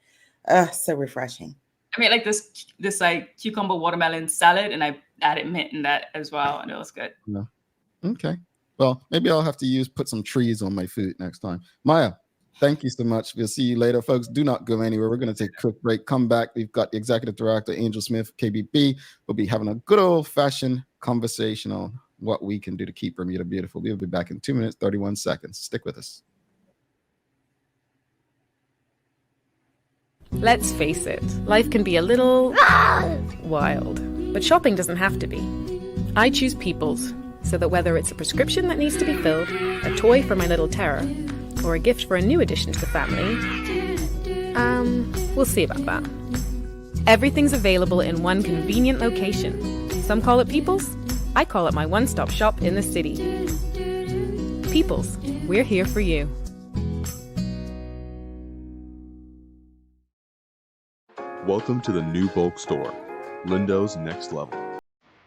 So refreshing. I made like this like cucumber watermelon salad, and I added mint in that as well, and it was good. Yeah. Okay. Well, maybe I'll have to put some trees on my food next time. Maya, thank you so much. We'll see you later, folks. Do not go anywhere. We're going to take a quick break. Come back. We've got the executive director, Angel Smith, KBB. We'll be having a good old-fashioned conversation on what we can do to keep Bermuda beautiful. We'll be back in 2 minutes, 31 seconds. Stick with us. Let's face it, life can be a little wild, but shopping doesn't have to be. I choose People's, so that whether it's a prescription that needs to be filled, a toy for my little terror, or a gift for a new addition to the family, we'll see about that. Everything's available in one convenient location. Some call it People's, I call it my one-stop shop in the city. People's, we're here for you. Welcome to the new bulk store, Lindo's Next Level.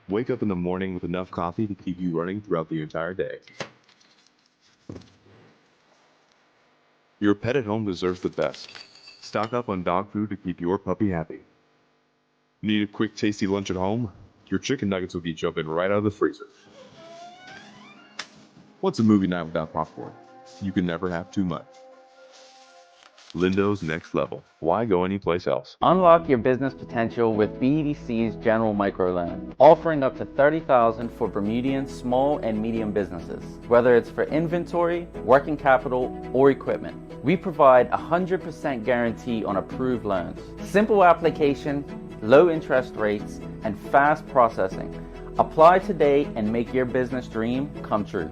Wake up in the morning with enough coffee to keep you running throughout the entire day. Your pet at home deserves the best. Stock up on dog food to keep your puppy happy. Need a quick tasty lunch at home? Your chicken nuggets will be jumping right out of the freezer. What's a movie night without popcorn? You can never have too much. Lindo's Next Level. Why go anyplace else? Unlock your business potential with BDC's General Microloan, offering up to $30,000 for Bermudian small and medium businesses. Whether it's for inventory, working capital, or equipment, we provide 100% guarantee on approved loans. Simple application, low interest rates, and fast processing. Apply today and make your business dream come true.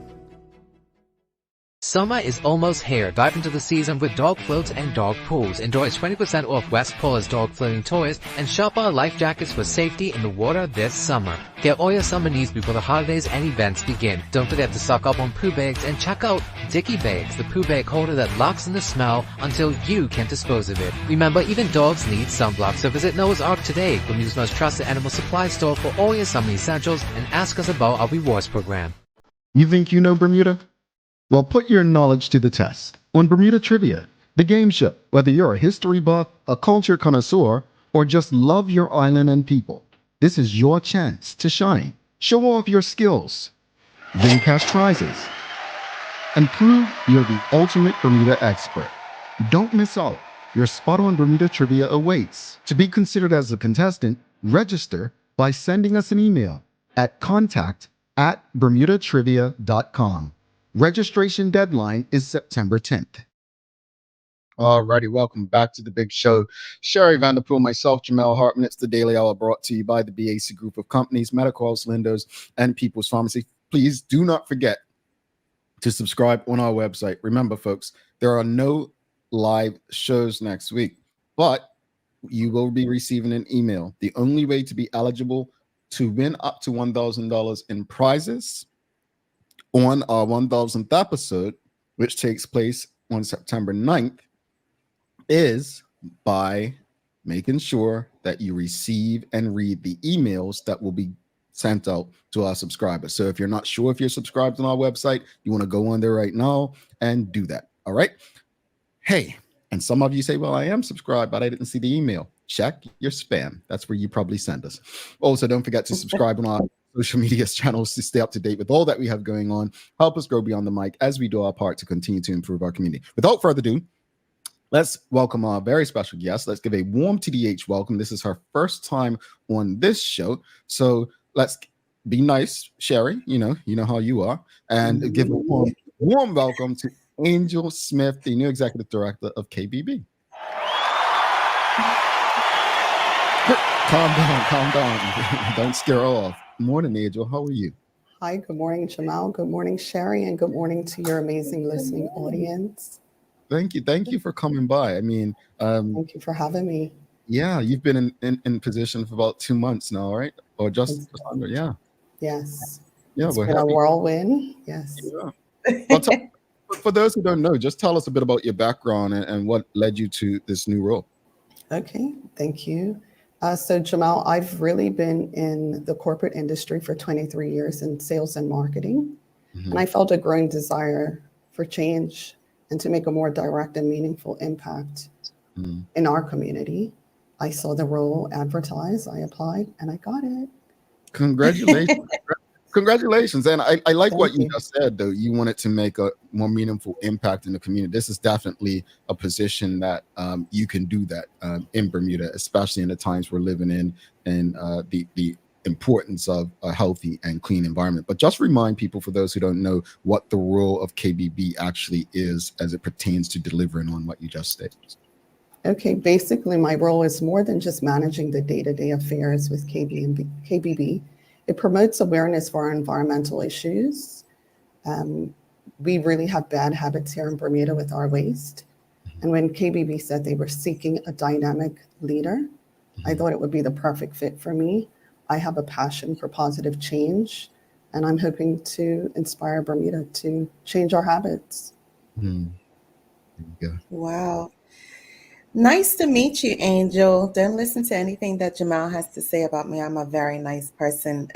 Summer is almost here. Dive into the season with dog floats and dog pools. Enjoy 20% off West Paul's dog floating toys and shop our life jackets for safety in the water this summer. Get all your summer needs before the holidays and events begin. Don't forget to stock up on poo bags and check out Dicky Bags, the poo bag holder that locks in the smell until you can dispose of it. Remember, even dogs need sunblock, so visit Noah's Ark today, Bermuda's most trusted animal supply store for all your summer essentials, and ask us about our rewards program. You think you know Bermuda? Well, put your knowledge to the test on Bermuda Trivia, the game show. Whether you're a history buff, a culture connoisseur, or just love your island and people, this is your chance to shine. Show off your skills, win cash prizes, and prove you're the ultimate Bermuda expert. Don't miss out. Your spot on Bermuda Trivia awaits. To be considered as a contestant, register by sending us an email at contact@bermudatrivia.com. Registration deadline is September 10th. Alrighty, welcome back to the big show. Sherry Vanderpool, myself, Jamel Hartman. It's the Daily Hour brought to you by the BAC Group of Companies, Medicals, Lindos, and People's Pharmacy. Please do not forget to subscribe on our website. Remember, folks, there are no live shows next week, but you will be receiving an email. The only way to be eligible to win up to $1,000 in prizes on our 1000th episode, which takes place on September 9th, is by making sure that you receive and read the emails that will be sent out to our subscribers. So if you're not sure if you're subscribed on our website, you want to go on there right now and do that. All right. Hey, and some of you say, well, I am subscribed, but I didn't see the email. Check your spam. That's where you probably send us. Also, don't forget to subscribe on our social media channels to stay up to date with all that we have going on. Help us grow beyond the mic as we do our part to continue to improve our community. Without further ado, let's welcome our very special guest. Let's give a warm TDH welcome. This is her first time on this show. So let's be nice, Sherry. You know how you are. And give a warm welcome to Angel Smith, the new executive director of KBB. Calm down. Don't scare her off. Morning, Angel. How are you? Hi, good morning, Jamal. Good morning, Sherry, and good morning to your amazing listening audience. Thank you for coming by. I mean, thank you for having me. Yeah, you've been in position for about 2 months now, right? Or just under, yeah. Yes. Yeah, it's we're been happy. a whirlwind. Yes. Yeah. Well, for those who don't know, just tell us a bit about your background and what led you to this new role. Okay, thank you. So Jamal, I've really been in the corporate industry for 23 years in sales and marketing. And I felt a growing desire for change and to make a more direct and meaningful impact in our community. I saw the role advertised, I applied, and I got it. Congratulations. Congratulations. And I like what you just said, though. You wanted to make a more meaningful impact in the community. This is definitely a position that you can do that in Bermuda, especially in the times we're living in and the importance of a healthy and clean environment. But just remind people, for those who don't know, what the role of KBB actually is as it pertains to delivering on what you just stated. Okay, basically my role is more than just managing the day-to-day affairs with KBB. It promotes awareness for our environmental issues. We really have bad habits here in Bermuda with our waste. And when KBB said they were seeking a dynamic leader, I thought it would be the perfect fit for me. I have a passion for positive change, and I'm hoping to inspire Bermuda to change our habits. There you go. Wow. Nice to meet you, Angel. Don't listen to anything that Jamal has to say about me. I'm a very nice person.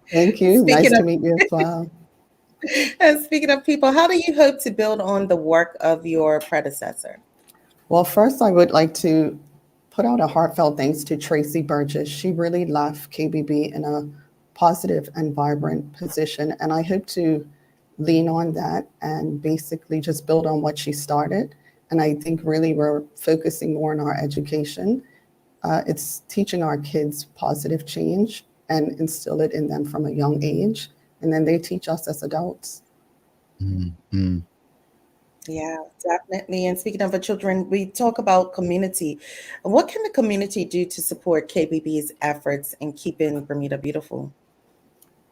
Thank you. Nice to meet you as well. And speaking of people, how do you hope to build on the work of your predecessor? Well, first, I would like to put out a heartfelt thanks to Tracy Burgess. She really left KBB in a positive and vibrant position. And I hope to lean on that and basically just build on what she started. And I think really we're focusing more on our education. It's teaching our kids positive change and instill it in them from a young age. And then they teach us as adults. Mm-hmm. Yeah, definitely. And speaking of the children, we talk about community. What can the community do to support KBB's efforts in keeping Bermuda beautiful?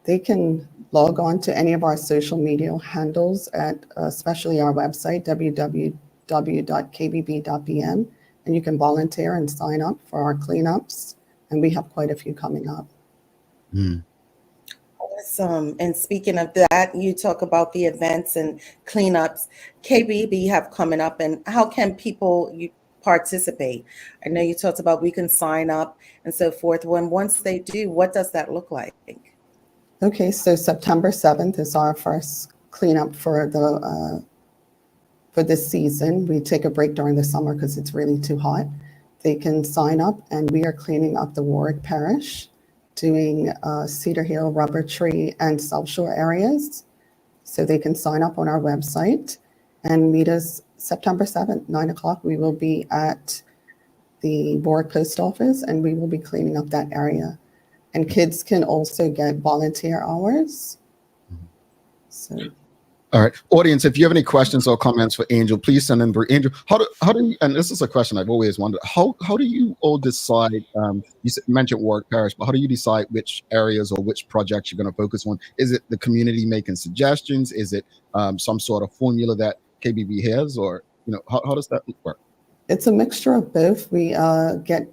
They can log on to any of our social media handles at especially our website, www.kbb.bm, and you can volunteer and sign up for our cleanups. And we have quite a few coming up. Awesome. And speaking of that, you talk about the events and cleanups KBB have coming up, and how can people participate? I know you talked about we can sign up and so forth. Once they do, what does that look like? Okay, so September 7th is our first cleanup for this season. We take a break during the summer because it's really too hot. They can sign up, and we are cleaning up the Warwick Parish, doing Cedar Hill, Rubber Tree, and South Shore areas. So they can sign up on our website and meet us September 7th, 9 o'clock. We will be at the Warwick Post Office, and we will be cleaning up that area. And kids can also get volunteer hours. So. All right, audience, if you have any questions or comments for Angel, please send them through. Angel, how do you, and this is a question I've always wondered, how do you all decide, you mentioned Warwick Parish, but how do you decide which areas or which projects you're going to focus on? Is it the community making suggestions? Is it some sort of formula that KBB has, or how does that work? It's a mixture of both. We get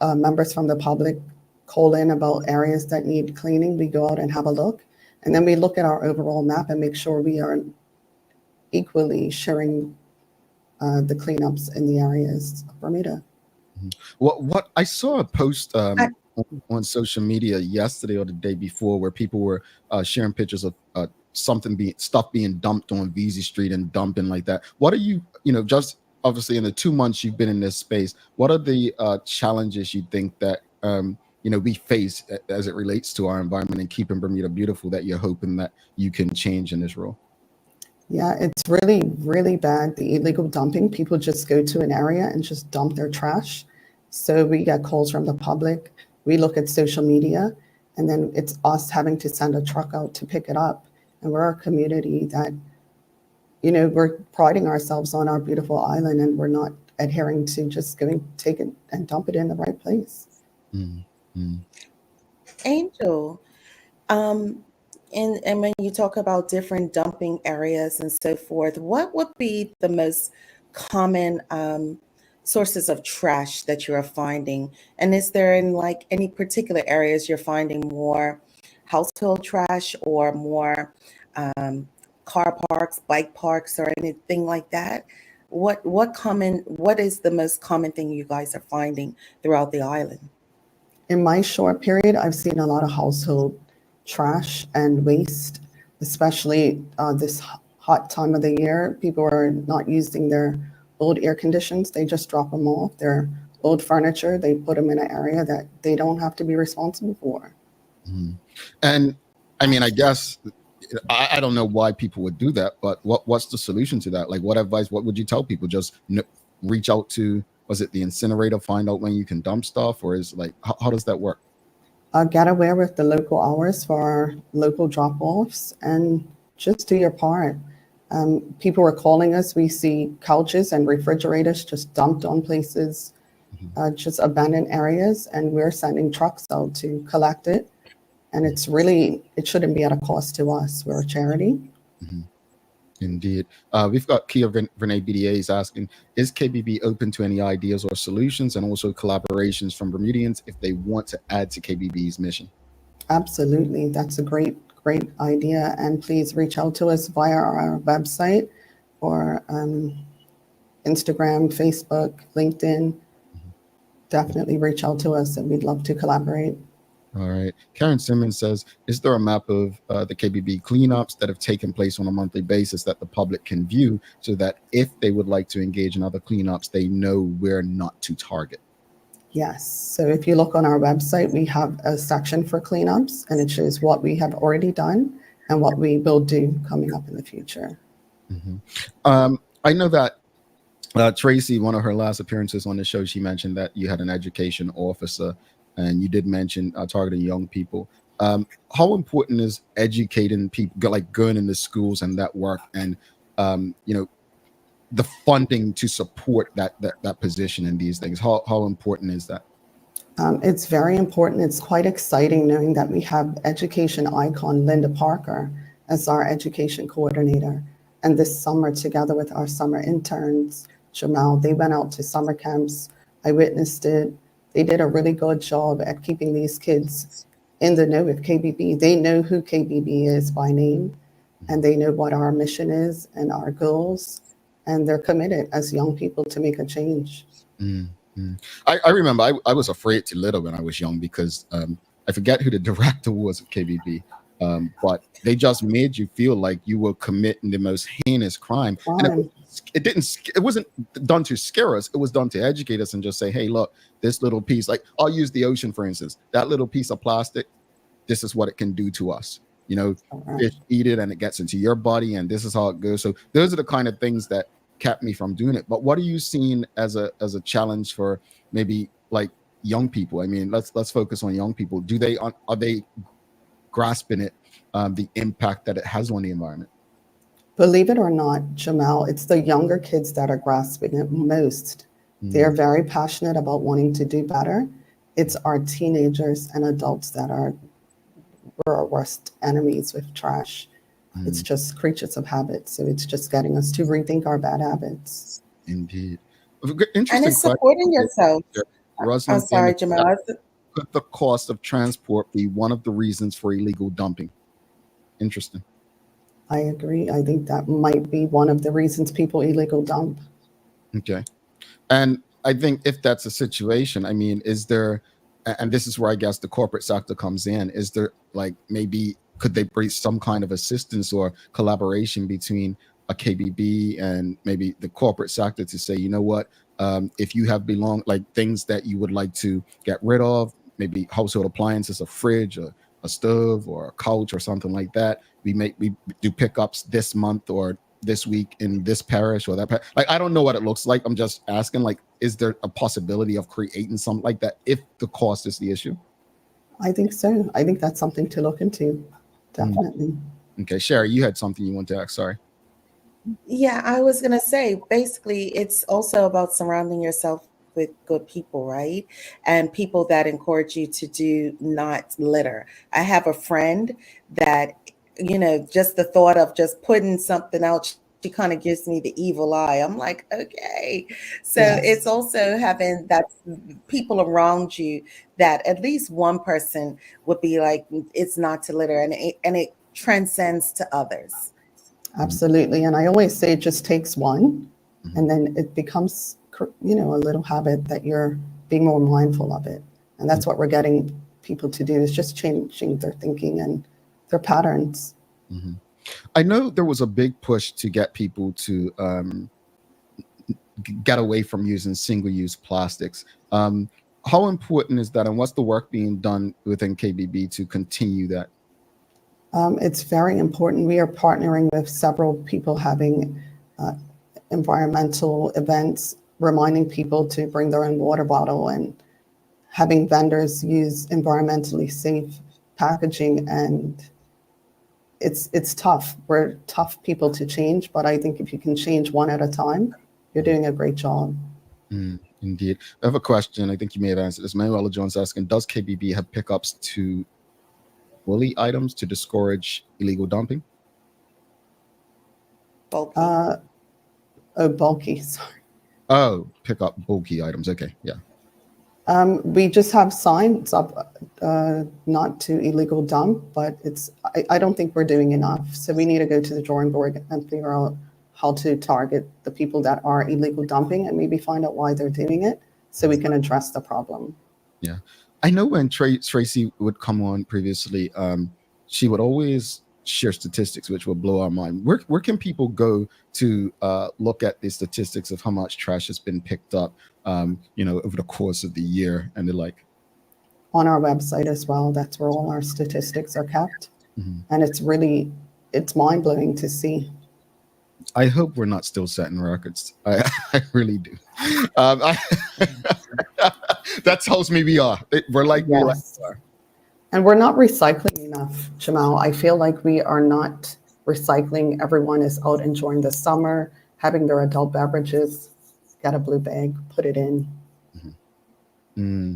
members from the public call in about areas that need cleaning. We go out and have a look. And then we look at our overall map and make sure we are equally sharing the cleanups in the areas of Bermuda. What I saw a post on on social media yesterday or the day before where people were sharing pictures of stuff being dumped on VZ Street and dumping like that. What are you just obviously in the 2 months you've been in this space, what are the challenges you think that we face as it relates to our environment and keeping Bermuda beautiful that you're hoping that you can change in this role? Yeah, it's really, really bad. The illegal dumping, people just go to an area and just dump their trash. So we get calls from the public. We look at social media, and then it's us having to send a truck out to pick it up. And we're a community that, we're priding ourselves on our beautiful island, and we're not adhering to just take it and dump it in the right place. Mm-hmm. Angel, and when you talk about different dumping areas and so forth, what would be the most common sources of trash that you are finding? And is there in like any particular areas you're finding more household trash or more car parks, bike parks, or anything like that? What is the most common thing you guys are finding throughout the island? In my short period, I've seen a lot of household trash and waste, especially this hot time of the year. People are not using their old air conditions. They just drop them off. Their old furniture, they put them in an area that they don't have to be responsible for. Mm-hmm. And I mean, I guess, I don't know why people would do that, but what's the solution to that? Like, what would you tell people? Just reach out to, was it the incinerator, find out when you can dump stuff, or is like, how does that work? Get aware with the local hours for our local drop-offs and just do your part. People are calling us. We see couches and refrigerators just dumped on places, just abandoned areas, and we're sending trucks out to collect it. And it shouldn't be at a cost to us. We're a charity. Mm-hmm. Indeed. We've got Kia Renee BDAs asking, is KBB open to any ideas or solutions and also collaborations from Bermudians if they want to add to KBB's mission? Absolutely. That's a great idea. And please reach out to us via our website or Instagram, Facebook, LinkedIn. Definitely reach out to us and we'd love to collaborate. All right. Karen Simmons says, is there a map of the KBB cleanups that have taken place on a monthly basis that the public can view so that if they would like to engage in other cleanups, they know where not to target? Yes. So if you look on our website, we have a section for cleanups, and it shows what we have already done and what we will do coming up in the future. Mm-hmm. I know that Tracy, one of her last appearances on the show, she mentioned that you had an education officer. And you did mention targeting young people. How important is educating people, like going into schools and that work, and the funding to support that position and these things? How important is that? It's very important. It's quite exciting knowing that we have education icon Linda Parker as our education coordinator. And this summer, together with our summer interns, Jamal, they went out to summer camps. I witnessed it. They did a really good job at keeping these kids in the know with KBB. They know who KBB is by name, and they know what our mission is and our goals, and they're committed as young people to make a change. Mm-hmm. I remember I was afraid to litter when I was young because I forget who the director was of KBB, but they just made you feel like you were committing the most heinous crime. And it wasn't done to scare us. It was done to educate us and just say, hey, look, this little piece, like I'll use the ocean, for instance, that little piece of plastic, this is what it can do to us. Fish eat it and it gets into your body and this is how it goes. So those are the kind of things that kept me from doing it. But what are you seeing as a challenge for maybe like young people? I mean, let's focus on young people. Are they grasping it, the impact that it has on the environment? Believe it or not, Jamal, it's the younger kids that are grasping it most. They're very passionate about wanting to do better. It's our teenagers and adults that are our worst enemies with trash. It's just creatures of habit. So it's just getting us to rethink our bad habits. Indeed. And it's supporting yourself. I'm sorry, Jamal. Could the cost of transport be one of the reasons for illegal dumping? Interesting. I agree. I think that might be one of the reasons people illegal dump. Okay. And I think if that's a situation, I mean, is there and this is where I guess the corporate sector comes in. Is there like maybe could they bring some kind of assistance or collaboration between a KBB and maybe the corporate sector to say, you know what, if you have like things that you would like to get rid of, maybe household appliances, a fridge, a stove, or a couch, or something like that, we do pickups this month or this week in this parish or that parish. Like, I don't know what it looks like. I'm just asking, like, is there a possibility of creating something like that if the cost is the issue? I think so. I think that's something to look into. Definitely. Okay, Sherry, you had something you want to ask. Sorry. Yeah, I was going to say, basically, it's also about surrounding yourself with good people, right? And people that encourage you to do not litter. I have a friend that, just the thought of just putting something out, she kind of gives me the evil eye. I'm like, okay. So it's also having that people around you that at least one person would be like, it's not to litter, and it transcends to others. Absolutely. And I always say it just takes one, and then it becomes, a little habit that you're being more mindful of it. And that's what we're getting people to do, is just changing their thinking and their patterns. Mm-hmm. I know there was a big push to get people to get away from using single-use plastics. How important is that, and what's the work being done within KBB to continue that? It's very important. We are partnering with several people having environmental events, reminding people to bring their own water bottle, and having vendors use environmentally safe packaging. And it's tough. We're tough people to change, but I think if you can change one at a time, you're doing a great job. Indeed. I have a question. I think you may have answered this. Manuela Jones asking, does KBB have pickups to woolly items to discourage illegal dumping? Bulky. Bulky, sorry. Oh, pick up bulky items. Okay, yeah. We just have signs up not to illegal dump, but I don't think we're doing enough. So we need to go to the drawing board and figure out how to target the people that are illegal dumping and maybe find out why they're doing it so we can address the problem. Yeah. I know when Tracy would come on previously, she would always share statistics, which would blow our mind. Where can people go to look at the statistics of how much trash has been picked up, over the course of the year and the like? On our website as well. That's where all our statistics are kept. Mm-hmm. And it's mind-blowing to see. I hope we're not still setting records. I really do. That tells me we are. We're like, yes. We like we are. And we're not recycling enough, Jamal. I feel like we are not recycling. Everyone is out enjoying the summer, having their adult beverages, get a blue bag, put it in. Mm-hmm.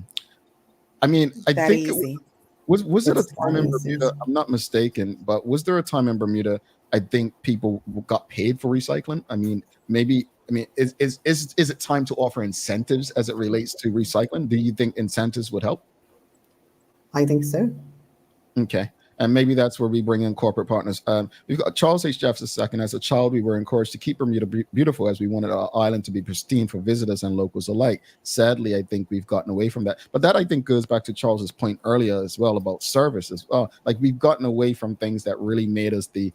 I mean, I that think easy. Was it a time in Bermuda? I'm not mistaken, but was there a time in Bermuda? I think people got paid for recycling. I mean, is it time to offer incentives as it relates to recycling? Do you think incentives would help? I think so. Okay. And maybe that's where we bring in corporate partners. We've got Charles H. Jefferson II. As a child, we were encouraged to keep Bermuda beautiful, as we wanted our island to be pristine for visitors and locals alike. Sadly, I think we've gotten away from that. But that, I think, goes back to Charles's point earlier as well about service as well. Like, we've gotten away from things that really made us the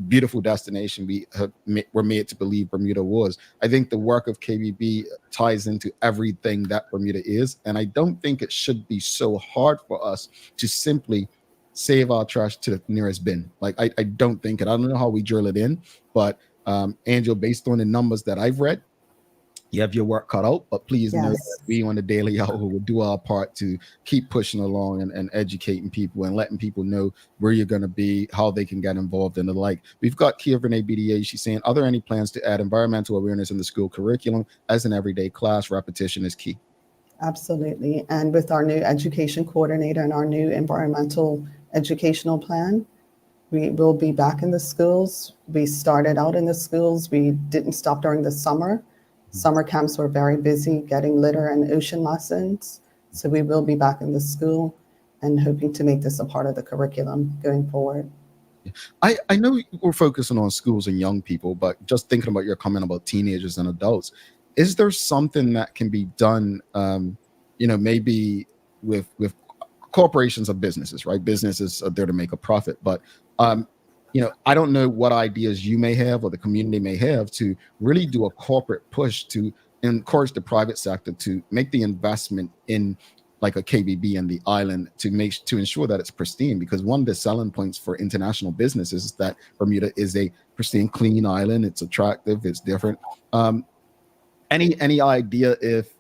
beautiful destination were made to believe Bermuda was. I think the work of KBB ties into everything that Bermuda is. And I don't think it should be so hard for us to simply save our trash to the nearest bin. Like, I don't think it. I don't know how we drill it in, but Angel, based on the numbers that I've read, you have your work cut out, but please know that we on the Daily Hour will do our part to keep pushing along and educating people and letting people know where you're going to be, how they can get involved and the like. We've got Kia Renee BDA. She's saying, are there any plans to add environmental awareness in the school curriculum as an everyday class? Repetition is key. Absolutely. And with our new education coordinator and our new environmental educational plan, we will be back in the schools. We started out in the schools. We didn't stop during the summer. Summer camps were very busy getting litter and ocean lessons. So we will be back in the school and hoping to make this a part of the curriculum going forward. I know we're focusing on schools and young people, but just thinking about your comment about teenagers and adults, is there something that can be done, maybe with corporations are businesses, right? Businesses are there to make a profit, but I don't know what ideas you may have or the community may have to really do a corporate push to encourage the private sector to make the investment in like a KBB and the island to ensure that it's pristine, because one of the selling points for international businesses is that Bermuda is a pristine, clean island. It's attractive, it's different. Any idea if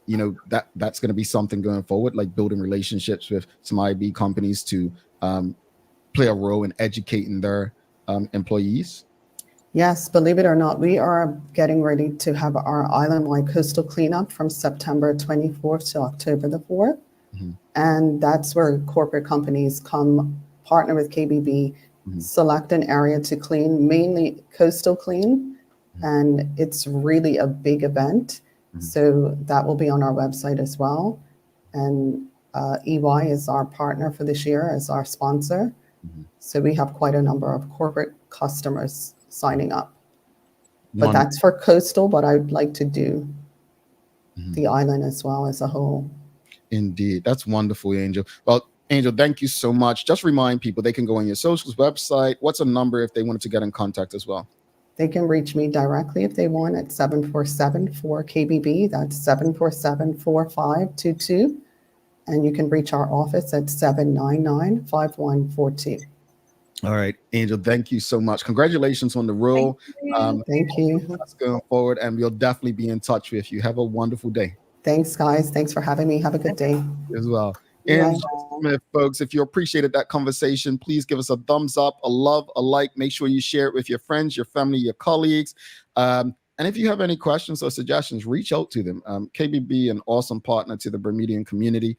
that's going to be something going forward, like building relationships with some IB companies to play a role in educating their employees? Yes, believe it or not, we are getting ready to have our island-wide coastal cleanup from September 24th to October the 4th. And that's where corporate companies come partner with KBB, select an area to clean, mainly coastal clean. And it's really a big event. So that will be on our website as well. And EY is our partner for this year as our sponsor. So we have quite a number of corporate customers signing up. But that's for coastal, but I'd like to do the island as well as a whole. Indeed. That's wonderful, Angel. Well, Angel, thank you so much. Just remind people they can go on your socials website. What's a number if they wanted to get in contact as well? They can reach me directly if they want at 747-4KBB. That's 747-4522. And you can reach our office at 799-5142. All right, Angel, thank you so much. Congratulations on the role. Thank you. That's going forward, and we'll definitely be in touch with you. Have a wonderful day. Thanks, guys. Thanks for having me. Have a good day. As well. Yeah. And Smith, folks, if you appreciated that conversation, please give us a thumbs up, a love, a like. Make sure you share it with your friends, your family, your colleagues. And if you have any questions or suggestions, reach out to them. KBB, an awesome partner to the Bermudian community,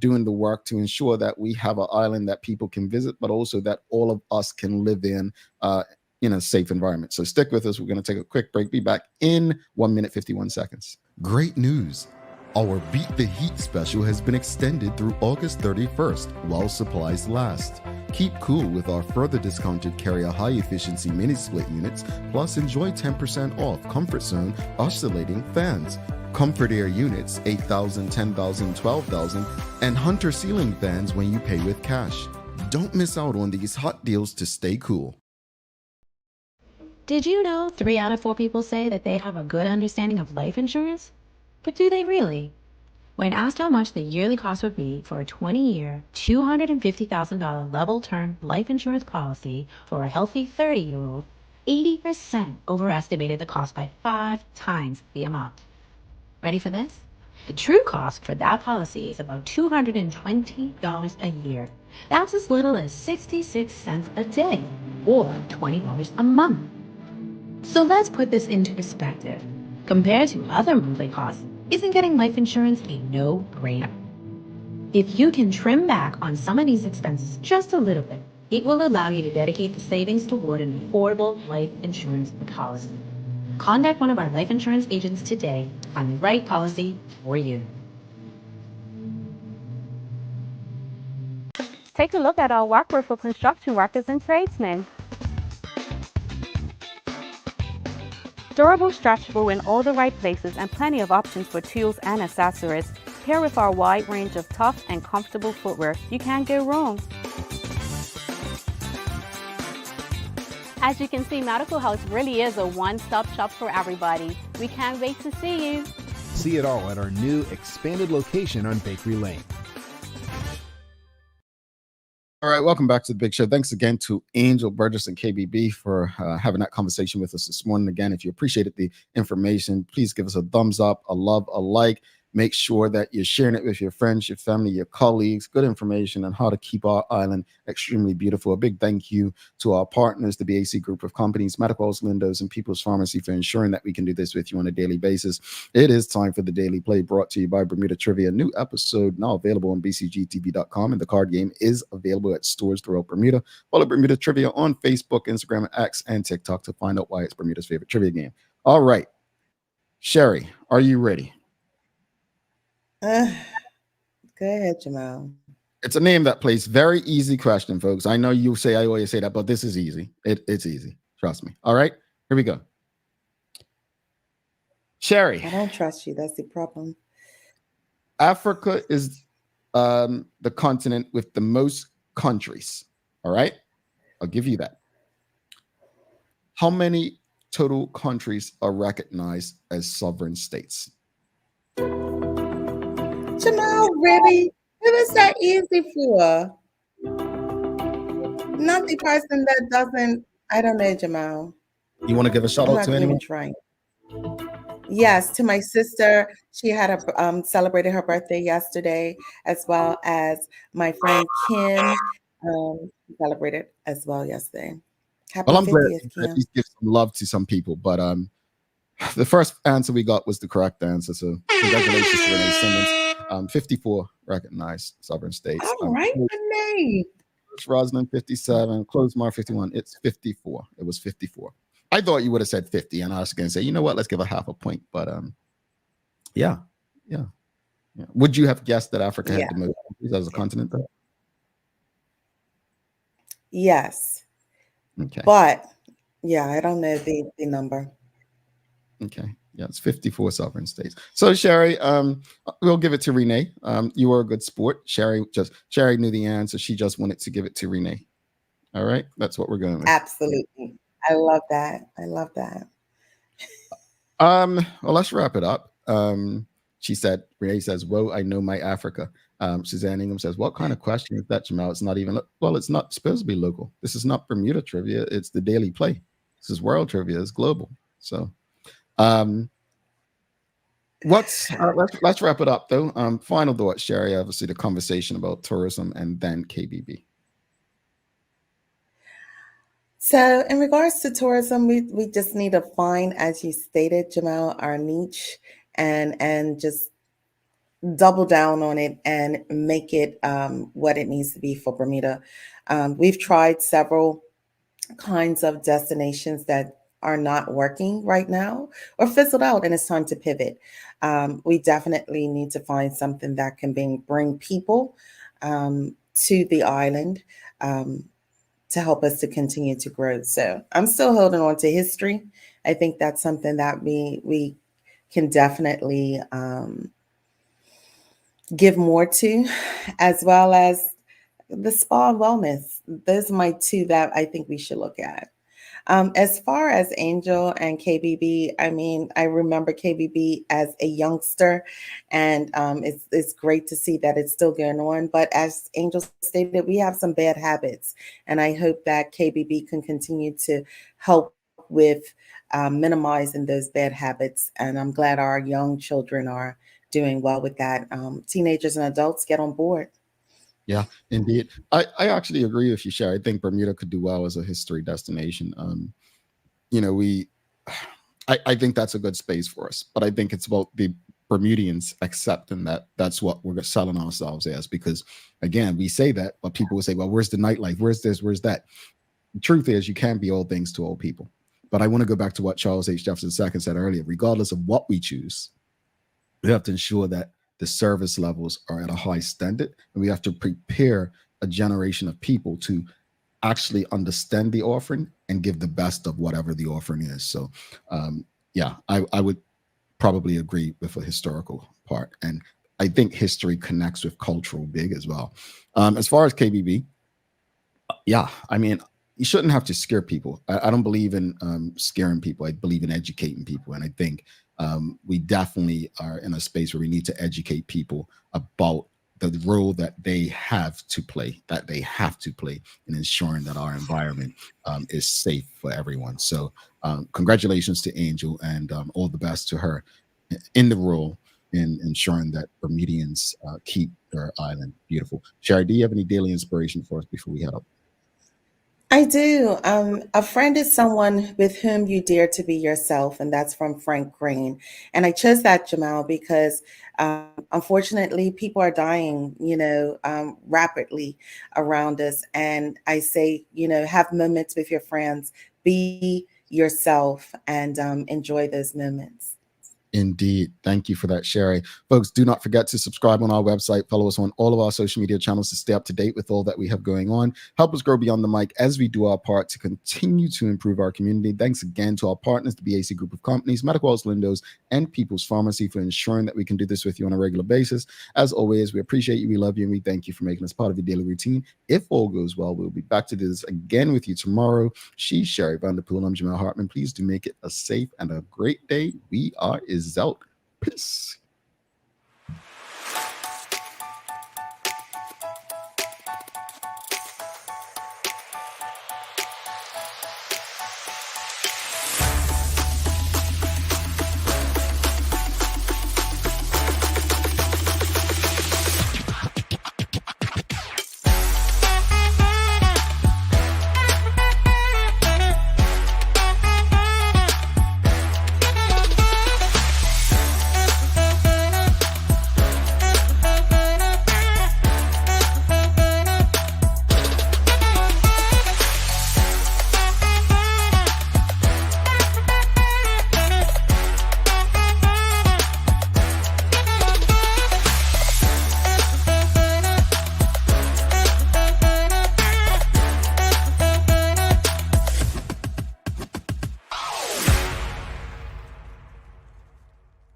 doing the work to ensure that we have an island that people can visit, but also that all of us can live in a safe environment. So stick with us. We're going to take a quick break. Be back in 1 minute, 51 seconds. Great news. Our Beat the Heat special has been extended through August 31st while supplies last. Keep cool with our further discounted Carrier high-efficiency mini-split units, plus enjoy 10% off Comfort Zone oscillating fans, Comfort Air units 8,000, 10,000, 12,000, and Hunter ceiling fans when you pay with cash. Don't miss out on these hot deals to stay cool. Did you know 3 out of 4 people say that they have a good understanding of life insurance? But do they really? When asked how much the yearly cost would be for a 20-year, $250,000 level term life insurance policy for a healthy 30-year-old, 80% overestimated the cost by 5 times the amount. Ready for this? The true cost for that policy is about $220 a year. That's as little as 66 cents a day, or $20 a month. So let's put this into perspective. Compared to other monthly costs, isn't getting life insurance a no-brainer? If you can trim back on some of these expenses just a little bit, it will allow you to dedicate the savings toward an affordable life insurance policy. Contact one of our life insurance agents today on the right policy for you. Take a look at our walkthrough for construction workers and tradesmen. Durable, stretchable in all the right places, and plenty of options for tools and accessories. Paired with our wide range of tough and comfortable footwear, you can't go wrong. As you can see, Medical House really is a one-stop shop for everybody. We can't wait to see you. See it all at our new expanded location on Bakery Lane. All right, welcome back to the Big Show. Thanks again to Angel Burgess and KBB for having that conversation with us this morning. Again, if you appreciated the information, please give us a thumbs up, a love, a like. Make sure that you're sharing it with your friends, your family, your colleagues. Good information on how to keep our island extremely beautiful. A big thank you to our partners, the BAC Group of Companies, Medicals, Lindos, and People's Pharmacy for ensuring that we can do this with you on a daily basis. It is time for the Daily Play, brought to you by Bermuda Trivia. A new episode now available on bcgtv.com, and the card game is available at stores throughout Bermuda. Follow Bermuda Trivia on Facebook, Instagram, X, and TikTok to find out why it's Bermuda's favorite trivia game. All right, Sherry, are you ready? Go ahead, Jamal. It's a name that plays. Very easy question, folks. I know you say I always say that, but this is easy. It's easy. Trust me. All right, here we go. Sherry. I don't trust you. That's the problem. Africa is the continent with the most countries. All right, I'll give you that. How many total countries are recognized as sovereign states? Jamal, really? It was that easy for? Not the person that doesn't. I don't know, Jamal. You want to give a shout I'm out not to anyone? even trying. Yes, to my sister. She had celebrated her birthday yesterday, as well as my friend Kim celebrated as well yesterday. Well, Happy I'm glad 50th, you could at Kim. least give some love to some people, but the first answer we got was the correct answer. So congratulations to Renee Simmons. 54 recognized sovereign states. All right, Renee. Rosalind 57, Closemar 51. It's 54. It was 54. I thought you would have said 50, and I was going to say, you know what? Let's give a half a point. But yeah. Would you have guessed that Africa had Yeah. the most countries as a continent, though? Yes. Okay. But yeah, I don't know the number. Okay. Yeah, it's 54 sovereign states. So Sherry, we'll give it to Renee. You were a good sport. Sherry knew the answer. She just wanted to give it to Renee. All right. That's what we're going with. Absolutely. I love that. I love that. Well, let's wrap it up. Renee says, whoa, I know my Africa. Suzanne Ingham says, what kind of question is that, Jamal? It's not even, well, it's not supposed to be local. This is not Bermuda trivia. It's the Daily Play. This is world trivia. It's global. So let's wrap it up though. Final thoughts, Sherry. Obviously the conversation about tourism and then KBB. So in regards to tourism, we just need to find, as you stated, Jamal, our niche and just double down on it and make it what it needs to be for Bermuda. We've tried several kinds of destinations that are not working right now or fizzled out, and it's time to pivot. We definitely need to find something that can bring people to the island to help us to continue to grow. So I'm still holding on to history. I think that's something that we can definitely give more to, as well as the spa and wellness. Those are my two that I think we should look at. As far as Angel and KBB, I mean, I remember KBB as a youngster, and it's great to see that it's still going on. But as Angel stated, we have some bad habits, and I hope that KBB can continue to help with minimizing those bad habits. And I'm glad our young children are doing well with that. Teenagers and adults, get on board. Yeah, indeed. I actually agree with you, Sherry. I think Bermuda could do well as a history destination. I think that's a good space for us, but I think it's about the Bermudians accepting that that's what we're selling ourselves as. Because again, we say that, but people will say, well, where's the nightlife? Where's this? Where's that? The truth is, you can't be all things to all people. But I want to go back to what Charles H. Jefferson II said earlier. Regardless of what we choose, we have to ensure that the service levels are at a high standard, and we have to prepare a generation of people to actually understand the offering and give the best of whatever the offering is. So I would probably agree with a historical part, and I think history connects with cultural big as well. As far as KBB, I mean, you shouldn't have to scare people. I don't believe in scaring people. I believe in educating people, and I think we definitely are in a space where we need to educate people about the role that they have to play in ensuring that our environment is safe for everyone. So congratulations to Angel, and all the best to her in the role in ensuring that Bermudians keep their island beautiful. Sherry, do you have any daily inspiration for us before we head up? I do. A friend is someone with whom you dare to be yourself, and that's from Frank Green. And I chose that, Jamal, because unfortunately, people are dying, rapidly around us. And I say, have moments with your friends, be yourself, and enjoy those moments. Indeed. Thank you for that, Sherry. Folks, do not forget to subscribe on our website. Follow us on all of our social media channels to stay up to date with all that we have going on. Help us grow beyond the mic as we do our part to continue to improve our community. Thanks again to our partners, the BAC Group of Companies, Medical House Lindos, and People's Pharmacy for ensuring that we can do this with you on a regular basis. As always, we appreciate you, we love you, and we thank you for making us part of your daily routine. If all goes well, we'll be back to do this again with you tomorrow. She's Sherry Vanderpool. I'm Jamal Hartman. Please do make it a safe and a great day. We are out. Peace.